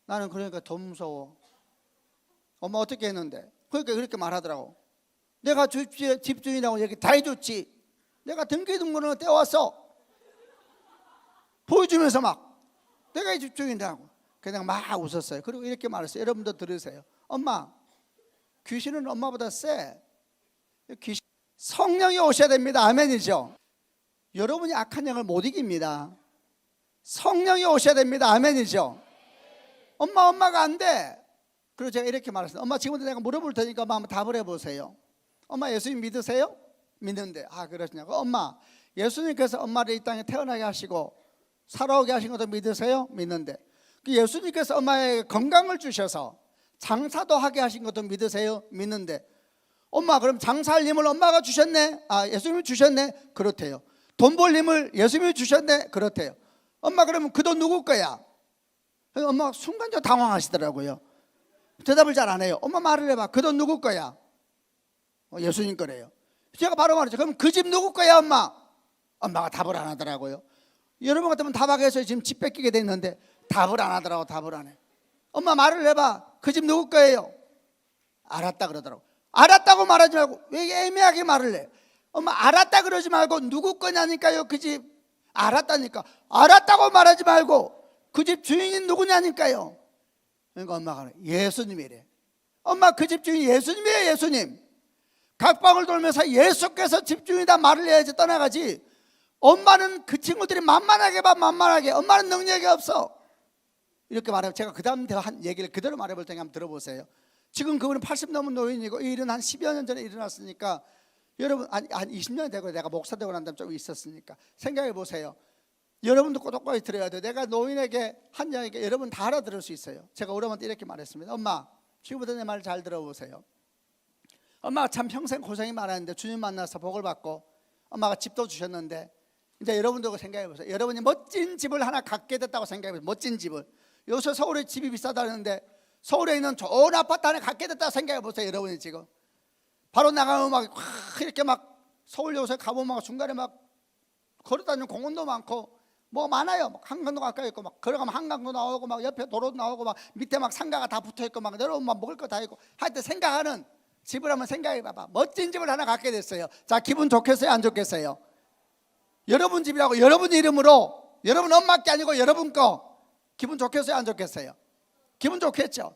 나는 그러니까 더 무서워. 엄마 어떻게 했는데? 그러니까 그렇게 말하더라고. 내가 집주인이라고 얘기 다 해줬지. 내가 등기등본을 떼왔어. 보여주면서 막 내가 이 집주인이라고. 그냥 막 웃었어요. 그리고 이렇게 말했어요. 여러분도 들으세요. 엄마, 귀신은 엄마보다 세. 귀신, 성령이 오셔야 됩니다. 아멘이죠. 여러분이 악한 영을 못 이깁니다. 성령이 오셔야 됩니다. 아멘이죠. 엄마가 안 돼. 그리고 제가 이렇게 말했어요. 엄마, 지금부터 내가 물어볼 테니까 엄마 한번 답을 해보세요. 엄마, 예수님 믿으세요? 믿는데. 그러시냐고. 엄마, 예수님께서 엄마를 이 땅에 태어나게 하시고 살아오게 하신 것도 믿으세요? 믿는데. 예수님께서 엄마에게 건강을 주셔서 장사도 하게 하신 것도 믿으세요? 믿는데. 엄마, 그럼 장사할 힘을 엄마가 주셨네? 예수님이 주셨네? 그렇대요. 돈 벌 힘을 예수님이 주셨네? 그렇대요. 엄마, 그러면 그 돈 누구 거야? 엄마가 순간적으로 당황하시더라고요. 대답을 잘 안 해요. 엄마, 말을 해봐. 그 돈 누구 거야? 예수님 거래요. 제가 바로 말했죠. 그럼 그 집 누구 거야, 엄마? 엄마가 답을 안 하더라고요. 여러분 같으면 답하게 해서 지금 집 뺏기게 됐는데 답을 안 하더라고. 답을 안 해. 엄마, 말을 해봐. 그 집 누구 거예요? 알았다 그러더라고. 알았다고 말하지 말고 왜 애매하게 말을 해? 엄마, 알았다 그러지 말고 누구 거냐니까요. 그 집. 알았다니까. 알았다고 말하지 말고 그 집 주인이 누구냐니까요. 그러니까 엄마가 예수님이래. 엄마, 그 집 주인이 예수님이에요. 예수님. 각방을 돌면서 예수께서 집 주인이다 말을 해야지 떠나가지. 엄마는 그 친구들이 만만하게 봐. 만만하게. 엄마는 능력이 없어. 이렇게 말하면 제가 그 다음 한 얘기를 그대로 말해볼 테니까 한번 들어보세요. 지금 그분은 80 넘은 노인이고 이 일은 한 10여 년 전에 일어났으니까 여러분 한 20년 되고 내가 목사 되고 난 다음에 좀 있었으니까 생각해 보세요. 여러분도 똑똑히 들어야 돼요. 내가 노인에게 한 이야기 여러분 다 알아들을 수 있어요. 제가 우리 어머니한테 이렇게 말했습니다. 엄마, 지금부터 내 말 잘 들어보세요. 엄마가 참 평생 고생이 많았는데 주님 만나서 복을 받고 엄마가 집도 주셨는데 이제 여러분도 생각해 보세요. 여러분이 멋진 집을 하나 갖게 됐다고 생각해 보세요. 멋진 집을. 요새 서울에 집이 비싸다는데 서울에 있는 좋은 아파트 하나 갖게 됐다고 생각해 보세요. 여러분이 지금 바로 나가면 막 이렇게 막 서울 요새 가보면 막 중간에 막 걸어다니는 공원도 많고 뭐 많아요. 막 한강도 가까이 있고 막 걸어가면 한강도 나오고 막 옆에 도로도 나오고 막 밑에 막 상가가 다 붙어 있고 막 내려오면 막 먹을 거 다 있고 하여튼 생각하는 집을 한번 생각해 봐봐. 멋진 집을 하나 갖게 됐어요. 자, 기분 좋겠어요? 안 좋겠어요? 여러분 집이라고 여러분 이름으로 여러분 엄마께 아니고 여러분 거 기분 좋겠어요? 안 좋겠어요? 기분 좋겠죠?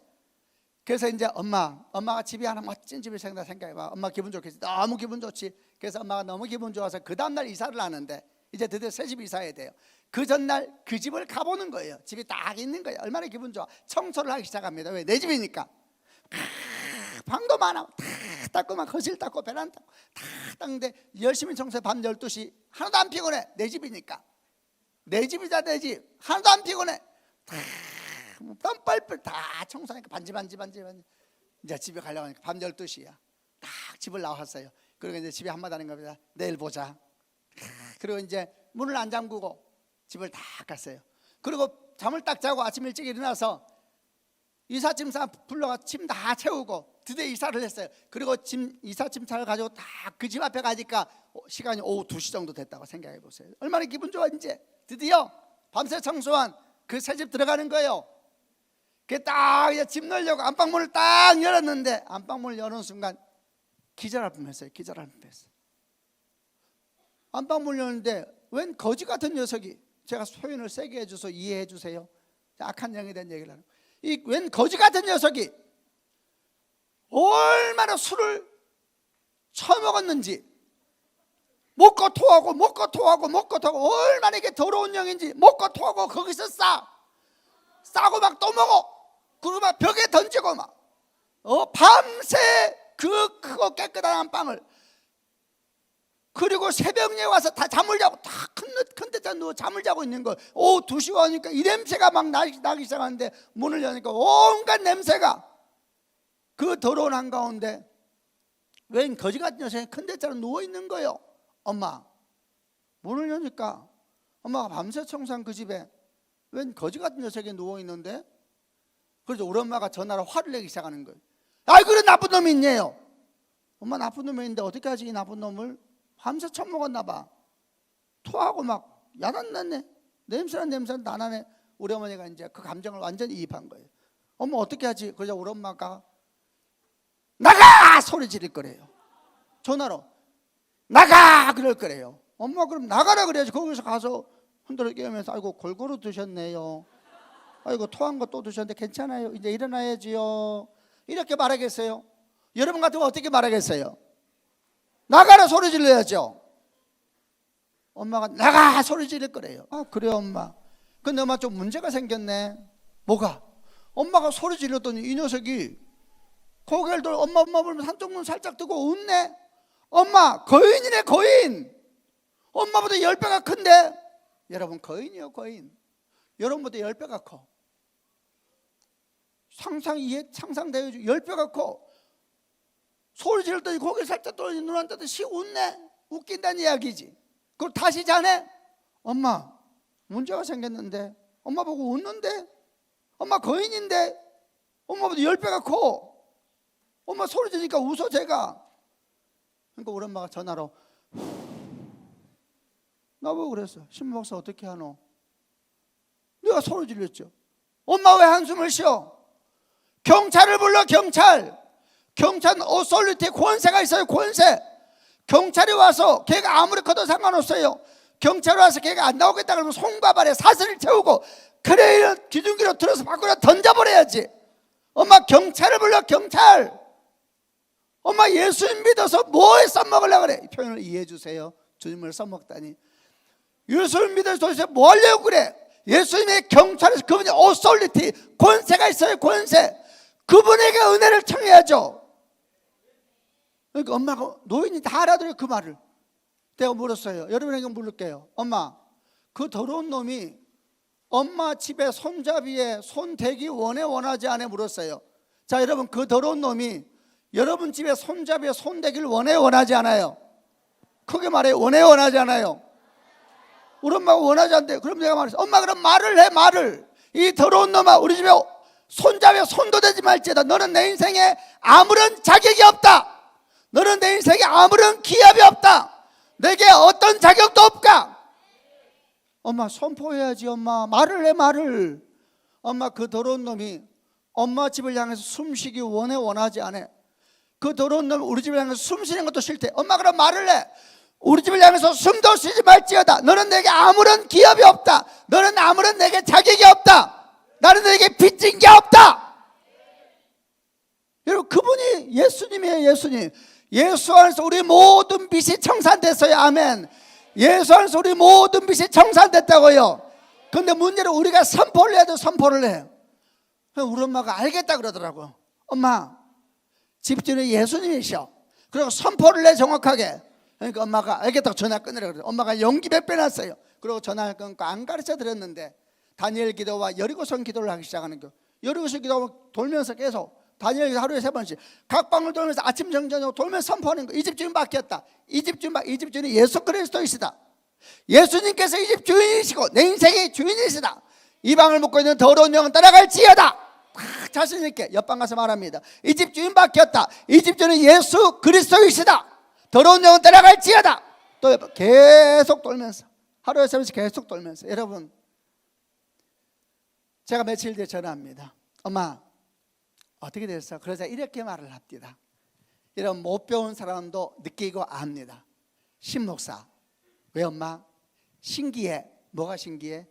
그래서 이제 엄마가 집이 하나 멋진 집을 생각해봐. 엄마 기분 좋겠지? 너무 기분 좋지. 그래서 엄마가 너무 기분 좋아서 그 다음날 이사를 하는데 이제 드디어 새 집 이사해야 돼요. 그 전날 그 집을 가보는 거예요. 집이 딱 있는 거예요. 얼마나 기분 좋아. 청소를 하기 시작합니다. 왜? 내 집이니까. 방도 많아. 다 닦고 막 거실 닦고 베란다 닦고 다 닦는데 열심히 청소해. 밤 12시 하나도 안 피곤해. 내 집이니까. 내 집이다. 내 집. 하나도 안 피곤해. 땀 뻘뻘 다 청소하니까 반지 이제 집에 가려고 하니까 밤 12시야. 딱 집을 나왔어요. 그리고 이제 집에 한마디 하는 겁니다. 내일 보자. 그리고 이제 문을 안 잠그고 집을 다 갔어요. 그리고 잠을 딱 자고 아침 일찍 일어나서 이삿짐 불러가 짐 다 채우고 드디어 이사를 했어요. 그리고 이삿짐차를 가지고 다 그 집 앞에 가니까 시간이 오후 2시 정도 됐다고 생각해 보세요. 얼마나 기분 좋아. 이제 드디어 밤새 청소한 그 새 집 들어가는 거예요. 그 딱 집 넣으려고 안방문을 딱 열었는데 안방문을 여는 순간 기절할 뻔했어요. 안방문을 열었는데 웬 거지 같은 녀석이, 제가 표현을 세게 해줘서 이해해 주세요. 악한 영에 대한 얘기를 하는, 이 웬 거지 같은 녀석이 얼마나 술을 처먹었는지 먹고 토하고 얼마나 이게 더러운 영인지 먹고 토하고 거기서 싸고 막 또 먹어. 그리고 막 벽에 던지고 막 밤새 그 크고 깨끗한 안방을, 그리고 새벽에 와서 다 잠을 자고 다 큰 데다 누워 잠을 자고 있는 거. 오후 2시 오니까 이 냄새가 막 나기 시작하는데 문을 여니까 온갖 냄새가 그 더러운 한가운데 웬 거지 같은 녀석이 큰 데처럼 누워 있는 거예요. 엄마, 문을 여니까 엄마가 밤새 청소한 그 집에 웬 거지 같은 녀석이 누워 있는데, 그래서 우리 엄마가 전화로 화를 내기 시작하는 거예요. 아이, 그런 나쁜 놈이 있네요. 엄마, 나쁜 놈이 있는데 어떻게 하지? 이 나쁜 놈을 밤새 처먹었나 봐. 토하고 막 야단났네. 냄새는 나나네. 우리 어머니가 이제 그 감정을 완전히 이입한 거예요. 엄마, 어떻게 하지? 그래서 우리 엄마가 나가! 소리 지를 거래요. 전화로 나가! 그럴 거래요. 엄마, 그럼 나가라 그래야지. 거기서 가서 흔들어 깨우면서 아이고 골고루 드셨네요. 아이고 토한 거 또 드셨는데 괜찮아요. 이제 일어나야지요. 이렇게 말하겠어요? 여러분 같으면 어떻게 말하겠어요? 나가라 소리 질러야죠. 엄마가 나가 소리 지를 거래요. 그래요 엄마. 근데 엄마 좀 문제가 생겼네. 뭐가? 엄마가 소리 질렀더니 이 녀석이 고개를 돌려 엄마 보면서 한쪽 눈 살짝 뜨고 웃네. 엄마 거인이네, 거인. 엄마보다 10배가 큰데. 여러분, 거인이요, 거인. 여러분보다 10배가 커. 상상돼요. 10배가 커. 소리 질렀더니 고개 살짝 돌리니 눈 안 뜨듯이 씩 웃네. 웃긴다는 이야기지. 그걸 다시 자네. 엄마 문제가 생겼는데. 엄마 보고 웃는데. 엄마 거인인데. 엄마보다 10배가 커. 엄마 소리 지르니까 웃어 제가. 그러니까 우리 엄마가 전화로 나보고 그랬어. 신부 목사 어떻게 하노? 내가 소리 질렀죠. 엄마 왜 한숨을 쉬어? 경찰을 불러. 경찰은 어솔리티 권세가 있어요. 권세. 경찰이 와서 걔가 아무리 커도 상관없어요. 경찰이 와서 걔가 안 나오겠다 그러면 송바발에 사슬을 채우고 크레인을 기둥기로 들어서 밖으로 던져버려야지. 엄마 경찰을 불러. 경찰. 엄마 예수님 믿어서 뭐에 써먹으려고 그래? 이 표현을 이해해 주세요. 주님을 써먹다니. 예수님 믿어서 도대체 뭐 하려고 그래? 예수님의 경찰에서 그분이 오솔리티 권세가 있어요. 권세. 그분에게 은혜를 청해야죠. 그러니까 엄마가 노인이 다 알아들어요. 그 말을. 내가 물었어요. 여러분에게 물을게요. 엄마 그 더러운 놈이 엄마 집에 손잡이에 손 대기 원하지 않아? 물었어요. 자 여러분, 그 더러운 놈이 여러분 집에 손잡이에 손 대기를 원하지 않아요? 크게 말해요. 원하지 않아요? 우리 엄마가 원하지 않대. 그럼 내가 말했어. 엄마 그럼 말을 해. 말을. 이 더러운 놈아, 우리 집에 손잡이에 손도 대지 말지어다. 너는 내 인생에 아무런 자격이 없다. 너는 내 인생에 아무런 기업이 없다. 내게 어떤 자격도 없다. 엄마 선포해야지. 엄마 말을 해. 말을. 엄마 그 더러운 놈이 엄마 집을 향해서 숨쉬기 원하지 않아. 그 더러운 놈 우리 집을 향해서 숨 쉬는 것도 싫대. 엄마 그럼 말을 해. 우리 집을 향해서 숨도 쉬지 말지어다. 너는 내게 아무런 기업이 없다. 너는 아무런 내게 자격이 없다. 나는 내게 빚진 게 없다. 여러분, 그분이 예수님이에요. 예수님. 예수 안에서 우리 모든 빚이 청산됐어요. 아멘. 예수 안에서 우리 모든 빚이 청산됐다고요. 그런데 문제는 우리가 선포를 해야 돼. 선포를 해. 우리 엄마가 알겠다 그러더라고. 엄마 집주인이 예수님이셔. 그리고 선포를 해 정확하게. 그러니까 엄마가 알겠다고 전화 끊으라고 그래요. 엄마가 용기 몇 배 났어요. 그리고 전화를 끊고 안 가르쳐 드렸는데 다니엘 기도와 여리고성 기도를 하기 시작하는 거예요. 여리고성 기도 돌면서 계속 다니엘 기도 하루에 3번씩 각 방을 돌면서 아침 정전으로 돌면서 선포하는 거예요. 이 집 주인 바뀌었다. 이 집 주인이 예수 그리스도이시다. 예수님께서 이 집 주인이시고 내 인생의 주인이시다. 이 방을 묵고 있는 더러운 영은 따라갈지어다. 자신 있게 옆방 가서 말합니다. 이 집 주인 바뀌었다. 이 집 주인은 예수 그리스도이시다. 더러운 영은 따라갈지어다. 또 계속 돌면서 하루에 3번씩 계속 돌면서. 여러분, 제가 며칠 뒤에 전화합니다. 엄마 어떻게 됐어? 그러자 이렇게 말을 합니다. 이런 못 배운 사람도 느끼고 압니다. 신목사 왜 엄마? 신기해. 뭐가 신기해?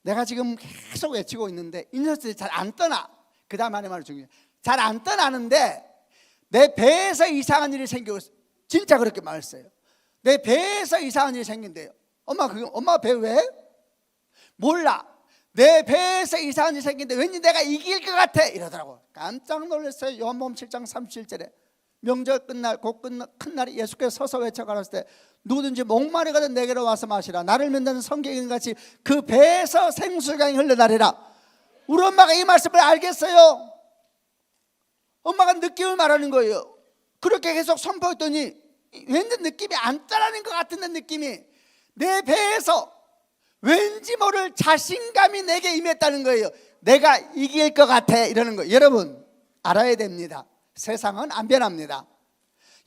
내가 지금 계속 외치고 있는데 이 녀석들이 잘 안 떠나. 그 다음 하는 말이 중요해요. 잘 안 떠나는데 내 배에서 이상한 일이 생기고 있어요. 진짜 그렇게 말했어요. 내 배에서 이상한 일이 생긴대요. 엄마 배 왜? 몰라. 내 배에서 이상한 일이 생긴데 왠지 내가 이길 것 같아 이러더라고. 깜짝 놀랐어요. 요한복음 7장 37절에 명절 끝날 곧 큰 날이 예수께서 서서 외쳐가라을 때 누구든지 목마르거든 내게로 와서 마시라. 나를 믿는 성경인 같이 그 배에서 생수강이 흘러나리라. 우리 엄마가 이 말씀을 알겠어요. 엄마가 느낌을 말하는 거예요. 그렇게 계속 선포했더니 왠지 느낌이 안 따라는 것 같은 느낌이 내 배에서 왠지 모를 자신감이 내게 임했다는 거예요. 내가 이길 것 같아 이러는 거예요. 여러분 알아야 됩니다. 세상은 안 변합니다.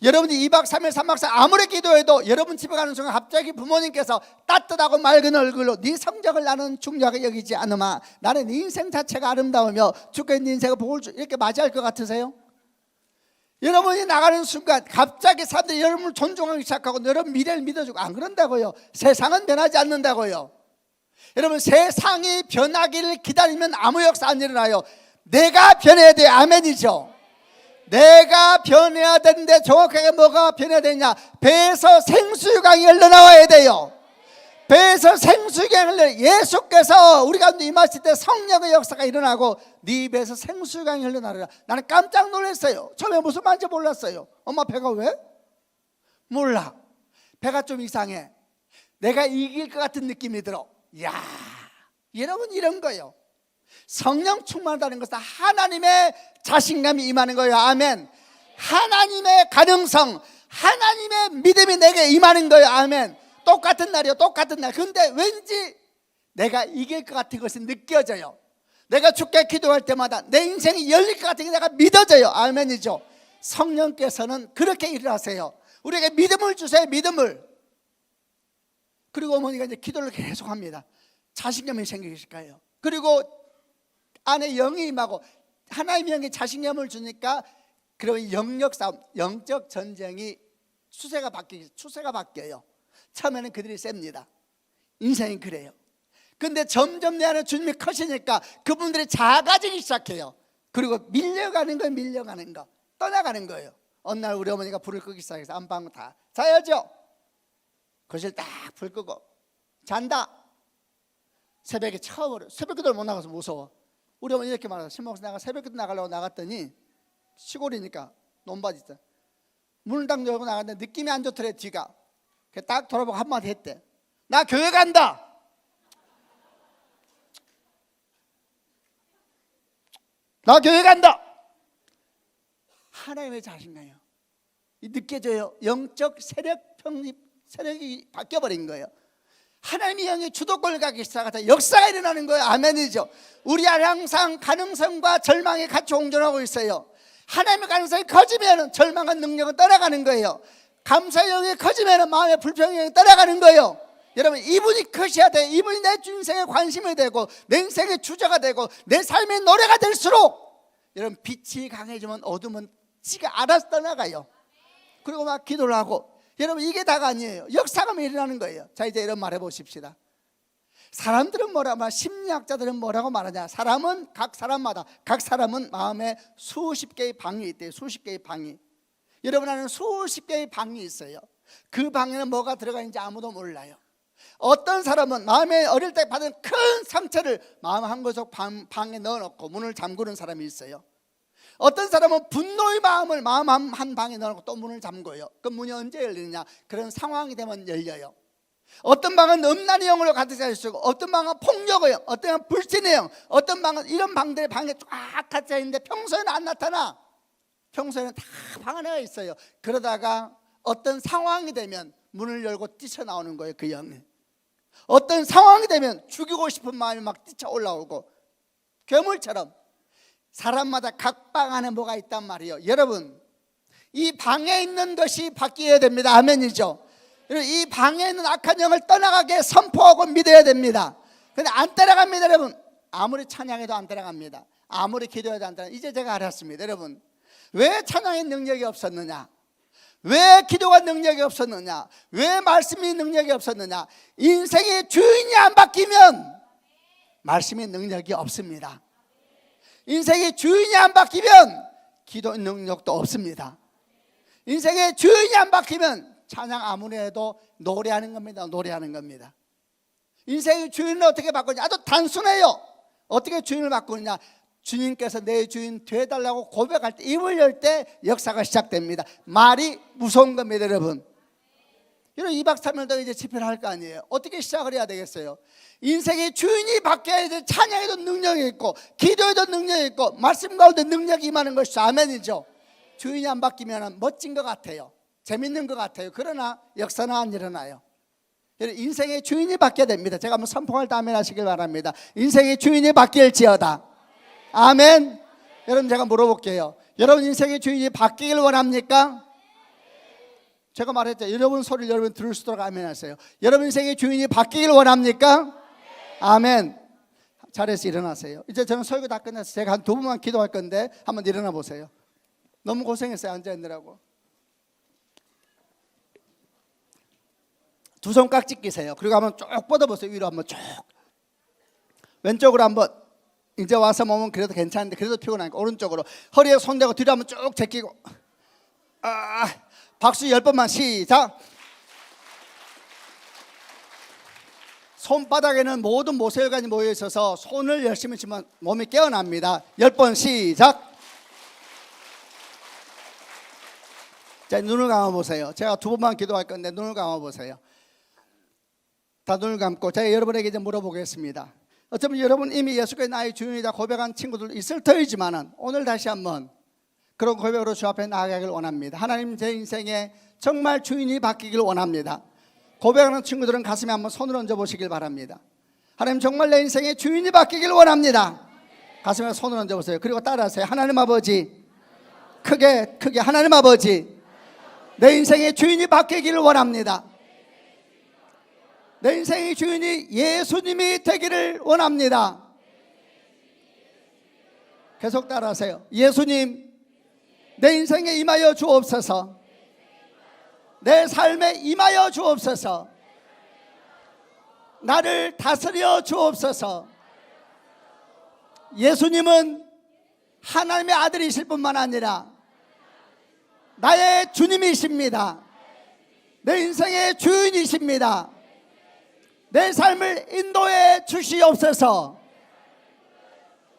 여러분이 2박 3일 3박 4일 아무리 기도해도 여러분 집에 가는 순간 갑자기 부모님께서 따뜻하고 맑은 얼굴로 네 성적을 나는 중요하게 여기지 않으마. 나는 네 인생 자체가 아름다우며 주께 네 인생을 복을 주 이렇게 맞이할 것 같으세요? 여러분이 나가는 순간 갑자기 사람들이 여러분을 존중하기 시작하고 여러분 미래를 믿어주고 안 그런다고요. 세상은 변하지 않는다고요. 여러분 세상이 변하기를 기다리면 아무 역사 안 일어나요. 내가 변해야 돼요. 아멘이죠. 내가 변해야 되는데 정확하게 뭐가 변해야 되냐? 배에서 생수강이 흘러나와야 돼요. 배에서 생수경을 흘려 예수께서 우리 가운데 임하실 때 성령의 역사가 일어나고 네 배에서 생수경이 흘러나르라. 나는 깜짝 놀랐어요. 처음에 무슨 말인지 몰랐어요. 엄마 배가 왜? 몰라. 배가 좀 이상해. 내가 이길 것 같은 느낌이 들어. 야, 여러분 이런 거예요. 성령 충만하다는 것은 하나님의 자신감이 임하는 거예요. 아멘. 하나님의 가능성, 하나님의 믿음이 내게 임하는 거예요. 아멘. 똑같은 날이요, 똑같은 날. 근데 왠지 내가 이길 것 같은 것이 느껴져요. 내가 주께 기도할 때마다 내 인생이 열릴 것 같은 게 내가 믿어져요. 아멘이죠. 성령께서는 그렇게 일하세요. 우리에게 믿음을 주세요. 믿음을. 그리고 어머니가 이제 기도를 계속합니다. 자신감이 생기실 거예요. 그리고 안에 영이 임하고 하나님의 영이 자신감을 주니까 그런 영역 싸움, 영적 전쟁이 추세가 바뀌어요. 처음에는 그들이 셉니다. 인생이 그래요. 근데 점점 내 안에 주님이 커지니까 그분들이 작아지기 시작해요. 그리고 밀려가는 거, 떠나가는 거예요. 어느 날 우리 어머니가 불을 끄기 시작해서 안방 다 자야죠. 거실 딱 불 끄고 잔다. 새벽에 처음으로 새벽기도를 못 나가서 무서워. 우리 어머니 이렇게 말하서 신목사 내가 새벽기도 나가려고 나갔더니 시골이니까 논밭 있잖아. 문을 딱 열고 나갔는데 느낌이 안 좋더래. 뒤가 딱 돌아보고 한마디 했대. 나 교회 간다. 나 교회 간다. 하나님의 자신감이에요. 느껴져요. 영적 세력이 바뀌어버린 거예요. 하나님의 영이 주도권을 갖기 시작하다 역사가 일어나는 거예요. 아멘이죠. 우리 안에 항상 가능성과 절망이 같이 공존하고 있어요. 하나님의 가능성이 커지면 절망과 능력은 떠나가는 거예요. 감사의 영이 커지면 마음의 불평의 영이 떠나가는 거예요. 여러분 이분이 커셔야 돼요. 이분이 내 인생에 관심이 되고 내 인생의 주제가 되고 내 삶의 노래가 될수록 여러분 빛이 강해지면 어둠은 지가 알아서 떠나가요. 그리고 막 기도를 하고 여러분 이게 다가 아니에요. 역사가 일어나는 거예요. 자 이제 이런 말 해보십시다. 사람들은 뭐라 말, 심리학자들은 뭐라고 말하냐. 각 사람은 마음에 수십 개의 방이 있대요. 수십 개의 방이. 여러분 안에는 수십 개의 방이 있어요. 그 방에는 뭐가 들어가 있는지 아무도 몰라요. 어떤 사람은 마음에 어릴 때 받은 큰 상처를 마음 한 구석 방에 넣어놓고 문을 잠그는 사람이 있어요. 어떤 사람은 분노의 마음을 마음 한 방에 넣어놓고 또 문을 잠궈요. 그 문이 언제 열리느냐. 그런 상황이 되면 열려요. 어떤 방은 음란의 영으로 가득 차 있고 어떤 방은 폭력의 영, 어떤 방은 불신의 영, 어떤 방은 이런 방들의 방에 쫙 갇혀 있는데 평소에는 안 나타나. 평소에는 다 방 안에 있어요. 그러다가 어떤 상황이 되면 문을 열고 뛰쳐나오는 거예요. 그 영이. 어떤 상황이 되면 죽이고 싶은 마음이 막 뛰쳐올라오고 괴물처럼 사람마다 각 방 안에 뭐가 있단 말이에요. 여러분 이 방에 있는 것이 바뀌어야 됩니다. 아멘이죠. 이 방에 있는 악한 영을 떠나가게 선포하고 믿어야 됩니다. 근데 안 따라갑니다. 여러분 아무리 찬양해도 안 따라갑니다. 아무리 기도해도 안 따라갑니다. 이제 제가 알았습니다. 여러분 왜 찬양의 능력이 없었느냐, 왜 기도가 능력이 없었느냐, 왜 말씀이 능력이 없었느냐. 인생의 주인이 안 바뀌면 말씀의 능력이 없습니다. 인생의 주인이 안 바뀌면 기도 능력도 없습니다. 인생의 주인이 안 바뀌면 찬양 아무리 해도 노래하는 겁니다. 노래하는 겁니다. 인생의 주인을 어떻게 바꾸냐. 아주 단순해요. 어떻게 주인을 바꾸느냐. 주님께서 내 주인 되어달라고 고백할 때, 입을 열 때 역사가 시작됩니다. 말이 무서운 겁니다. 여러분 2박 3일도 이제 집회를 할 거 아니에요. 어떻게 시작을 해야 되겠어요? 인생의 주인이 바뀌어야 돼. 찬양에도 능력이 있고 기도에도 능력이 있고 말씀 가운데 능력이 임하는 것이죠. 아멘이죠. 주인이 안 바뀌면 멋진 것 같아요. 재밌는 것 같아요. 그러나 역사는 안 일어나요. 인생의 주인이 바뀌어야 됩니다. 제가 한번 선포할 때 아멘 하시길 바랍니다. 인생의 주인이 바뀔지어다. 아멘. 여러분 제가 물어볼게요. 여러분 인생의 주인이 바뀌길 원합니까? 제가 말했죠. 여러분 소리를 여러분 들을 수 있도록 아멘 하세요. 여러분 인생의 주인이 바뀌길 원합니까? 아멘. 잘해서 일어나세요. 이제 저는 설교 다 끝났어요. 제가 한 2분만 기도할 건데 한번 일어나 보세요. 너무 고생했어요. 앉아있느라고. 두 손 깍지 끼세요. 그리고 한번 쭉 뻗어보세요. 위로 한번 쭉. 왼쪽으로 한번. 이제 와서 몸은 그래도 괜찮은데 그래도 피곤하니까 오른쪽으로. 허리에 손 대고 뒤로 한번 쭉 제끼고. 박수 10번만 시작. 손바닥에는 모든 모세혈관이 모여 있어서 손을 열심히 치면 몸이 깨어납니다. 10번 시작. 자, 눈을 감아 보세요. 제가 2번만 기도할 건데 눈을 감아 보세요. 다 눈을 감고 제가 여러분에게 이제 물어보겠습니다. 어쩌면 여러분 이미 예수가 나의 주인이다 고백한 친구들 있을 터이지만은 오늘 다시 한번 그런 고백으로 주 앞에 나아가길 원합니다. 하나님, 제 인생에 정말 주인이 바뀌길 원합니다. 고백하는 친구들은 가슴에 한번 손을 얹어 보시길 바랍니다. 하나님, 정말 내 인생의 주인이 바뀌길 원합니다. 가슴에 손을 얹어 보세요. 그리고 따라하세요. 하나님 아버지, 크게 하나님 아버지, 내 인생의 주인이 바뀌기를 원합니다. 내 인생의 주인이 예수님이 되기를 원합니다. 계속 따라하세요. 예수님, 내 인생에 임하여 주옵소서. 내 삶에 임하여 주옵소서. 나를 다스려 주옵소서. 예수님은 하나님의 아들이실 뿐만 아니라 나의 주님이십니다. 내 인생의 주인이십니다. 내 삶을 인도해 주시옵소서.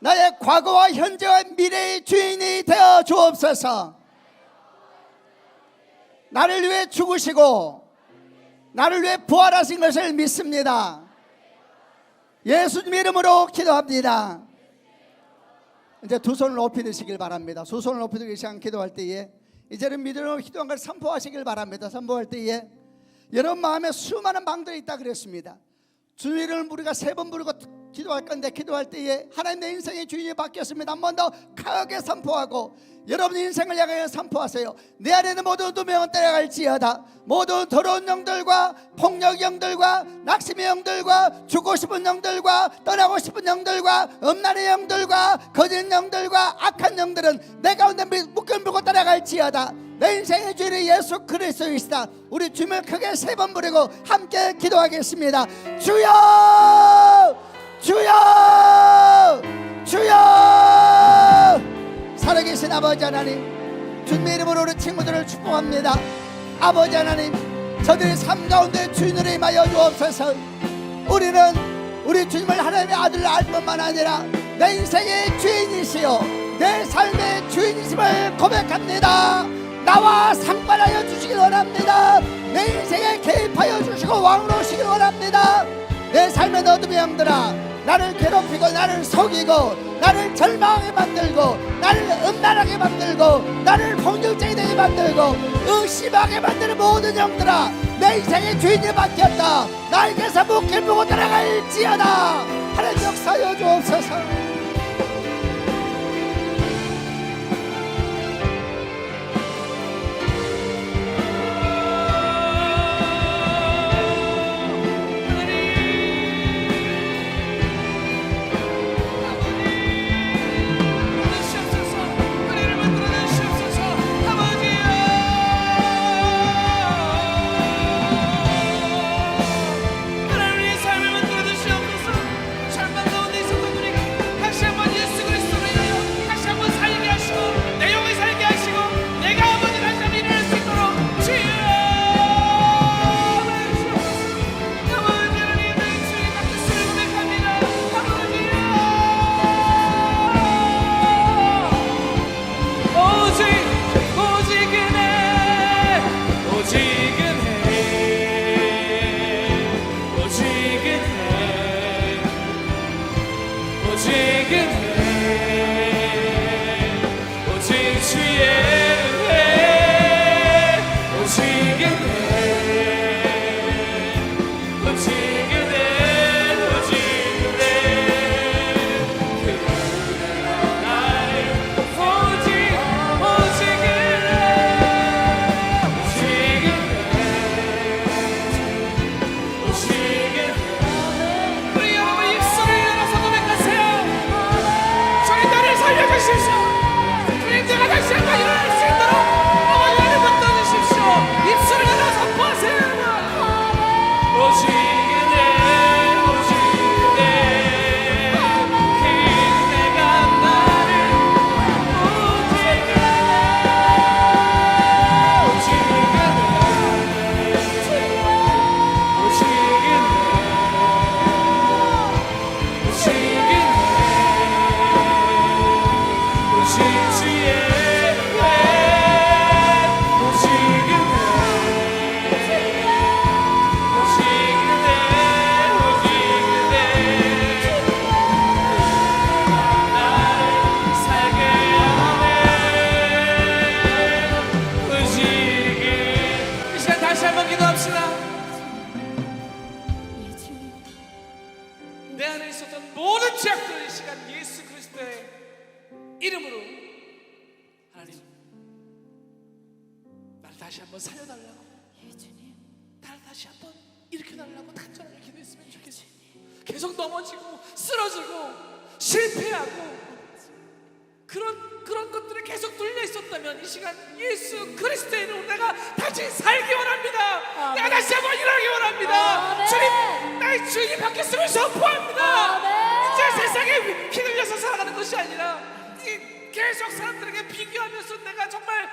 나의 과거와 현재와 미래의 주인이 되어 주옵소서. 나를 위해 죽으시고 나를 위해 부활하신 것을 믿습니다. 예수님 이름으로 기도합니다. 이제 두 손을 높이 드시길 바랍니다. 두 손을 높이 들기 시작 기도할 때에 이제는 믿음으로 기도한 걸 선포하시길 바랍니다. 선포할 때에 여러분 마음에 수많은 방들이 있다 그랬습니다. 주님 이름을 우리가 3번 부르고 기도할 건데 기도할 때에 하나님, 내 인생의 주인이 바뀌었습니다. 한 번 더 강하게 선포하고 여러분 인생을 향하여 선포하세요. 내 안에는 모든 두명은 따라갈지어다. 모든 더러운 영들과 폭력 영들과 낙심의 영들과 죽고 싶은 영들과 떠나고 싶은 영들과 음란의 영들과 거짓 영들과 악한 영들은 내 가운데 묶여물고 따라갈지어다. 내 인생의 주인이 예수 그리스도이시다. 우리 주님을 크게 3번 부르고 함께 기도하겠습니다. 주여, 주여, 주여. 살아계신 아버지 하나님, 주님의 이름으로 우리 친구들을 축복합니다. 아버지 하나님, 저들의 삶 가운데 주인으로 임하여 주옵소서. 우리는 우리 주님을 하나님의 아들로 알 뿐만 아니라 내 인생의 주인이시요 내 삶의 주인이심을 고백합니다. 나와 상관하여 주시길 원합니다. 내 인생에 개입하여 주시고 왕으로 오시길 원합니다. 내 삶의 어둠의 영들아, 나를 괴롭히고 나를 속이고 나를 절망하게 만들고 나를 음란하게 만들고 나를 폭력적이 되게 만들고 의심하게 만드는 모든 영들아, 내 인생의 주인이 바뀌었다. 나에게서 묶일 보고 따라갈지어다. 하나님 역사하여 주옵소서. 하나님, 우리의 삶을 만들어 주시옵소서. 절망 가운데 있었던 우리가 모든 죄악들을 이 시간 예수 그리스도의 이름으로 하나님 나를 다시 한번 살려달라고, 나를 다시 한번 일으켜달라고 간절하게 기도했으면 좋겠어요. 계속 넘어지고 쓰러지고 실패하고 그런 것들에 계속 눌려 있었다면 이 시간 예수 그리스도의 이름으로 내가 다시 살기 원합니다. 내가 다시 한번 일어나기 원합니다. 주님, 나의 주인이 바뀌었음을 선포합니다. 이제 세상에 휘둘려서 살아가는 것이 아니라 계속 사람들에게 비교하면서 내가 정말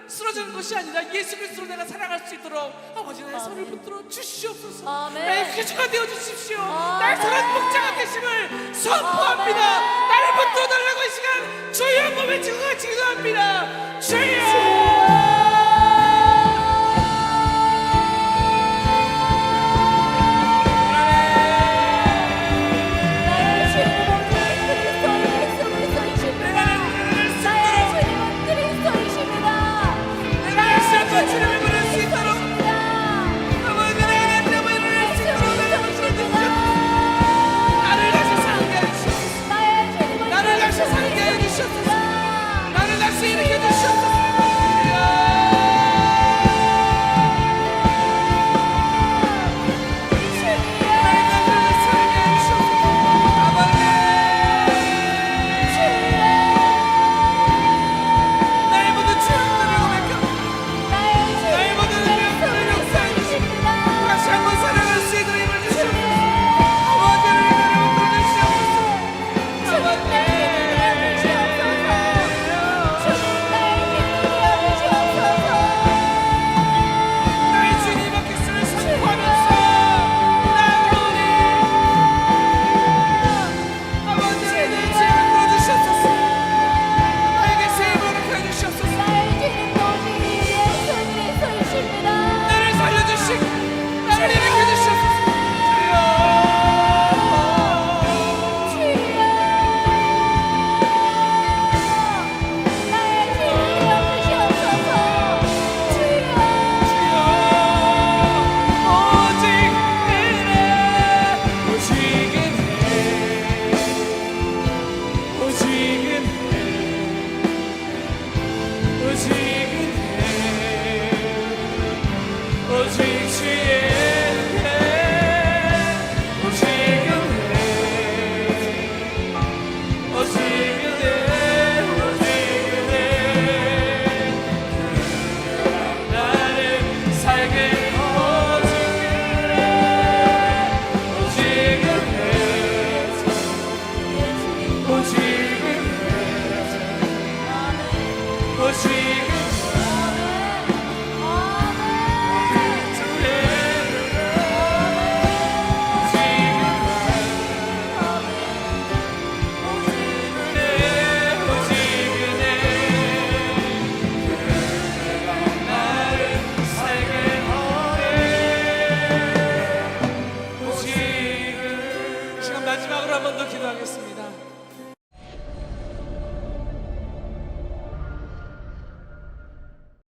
쓰러지는 것이 아니라 예수 그리스도로 내가 살아갈 수 있도록 아버지 나의 손을 붙들어 주시옵소서. 나의 귀주가 되어 주십시오. 나의 선한 목자가 되심을 선포합니다. 나를 붙들어 달라고 이 시간 주여 한번 외치고 같이 기도합니다. 주여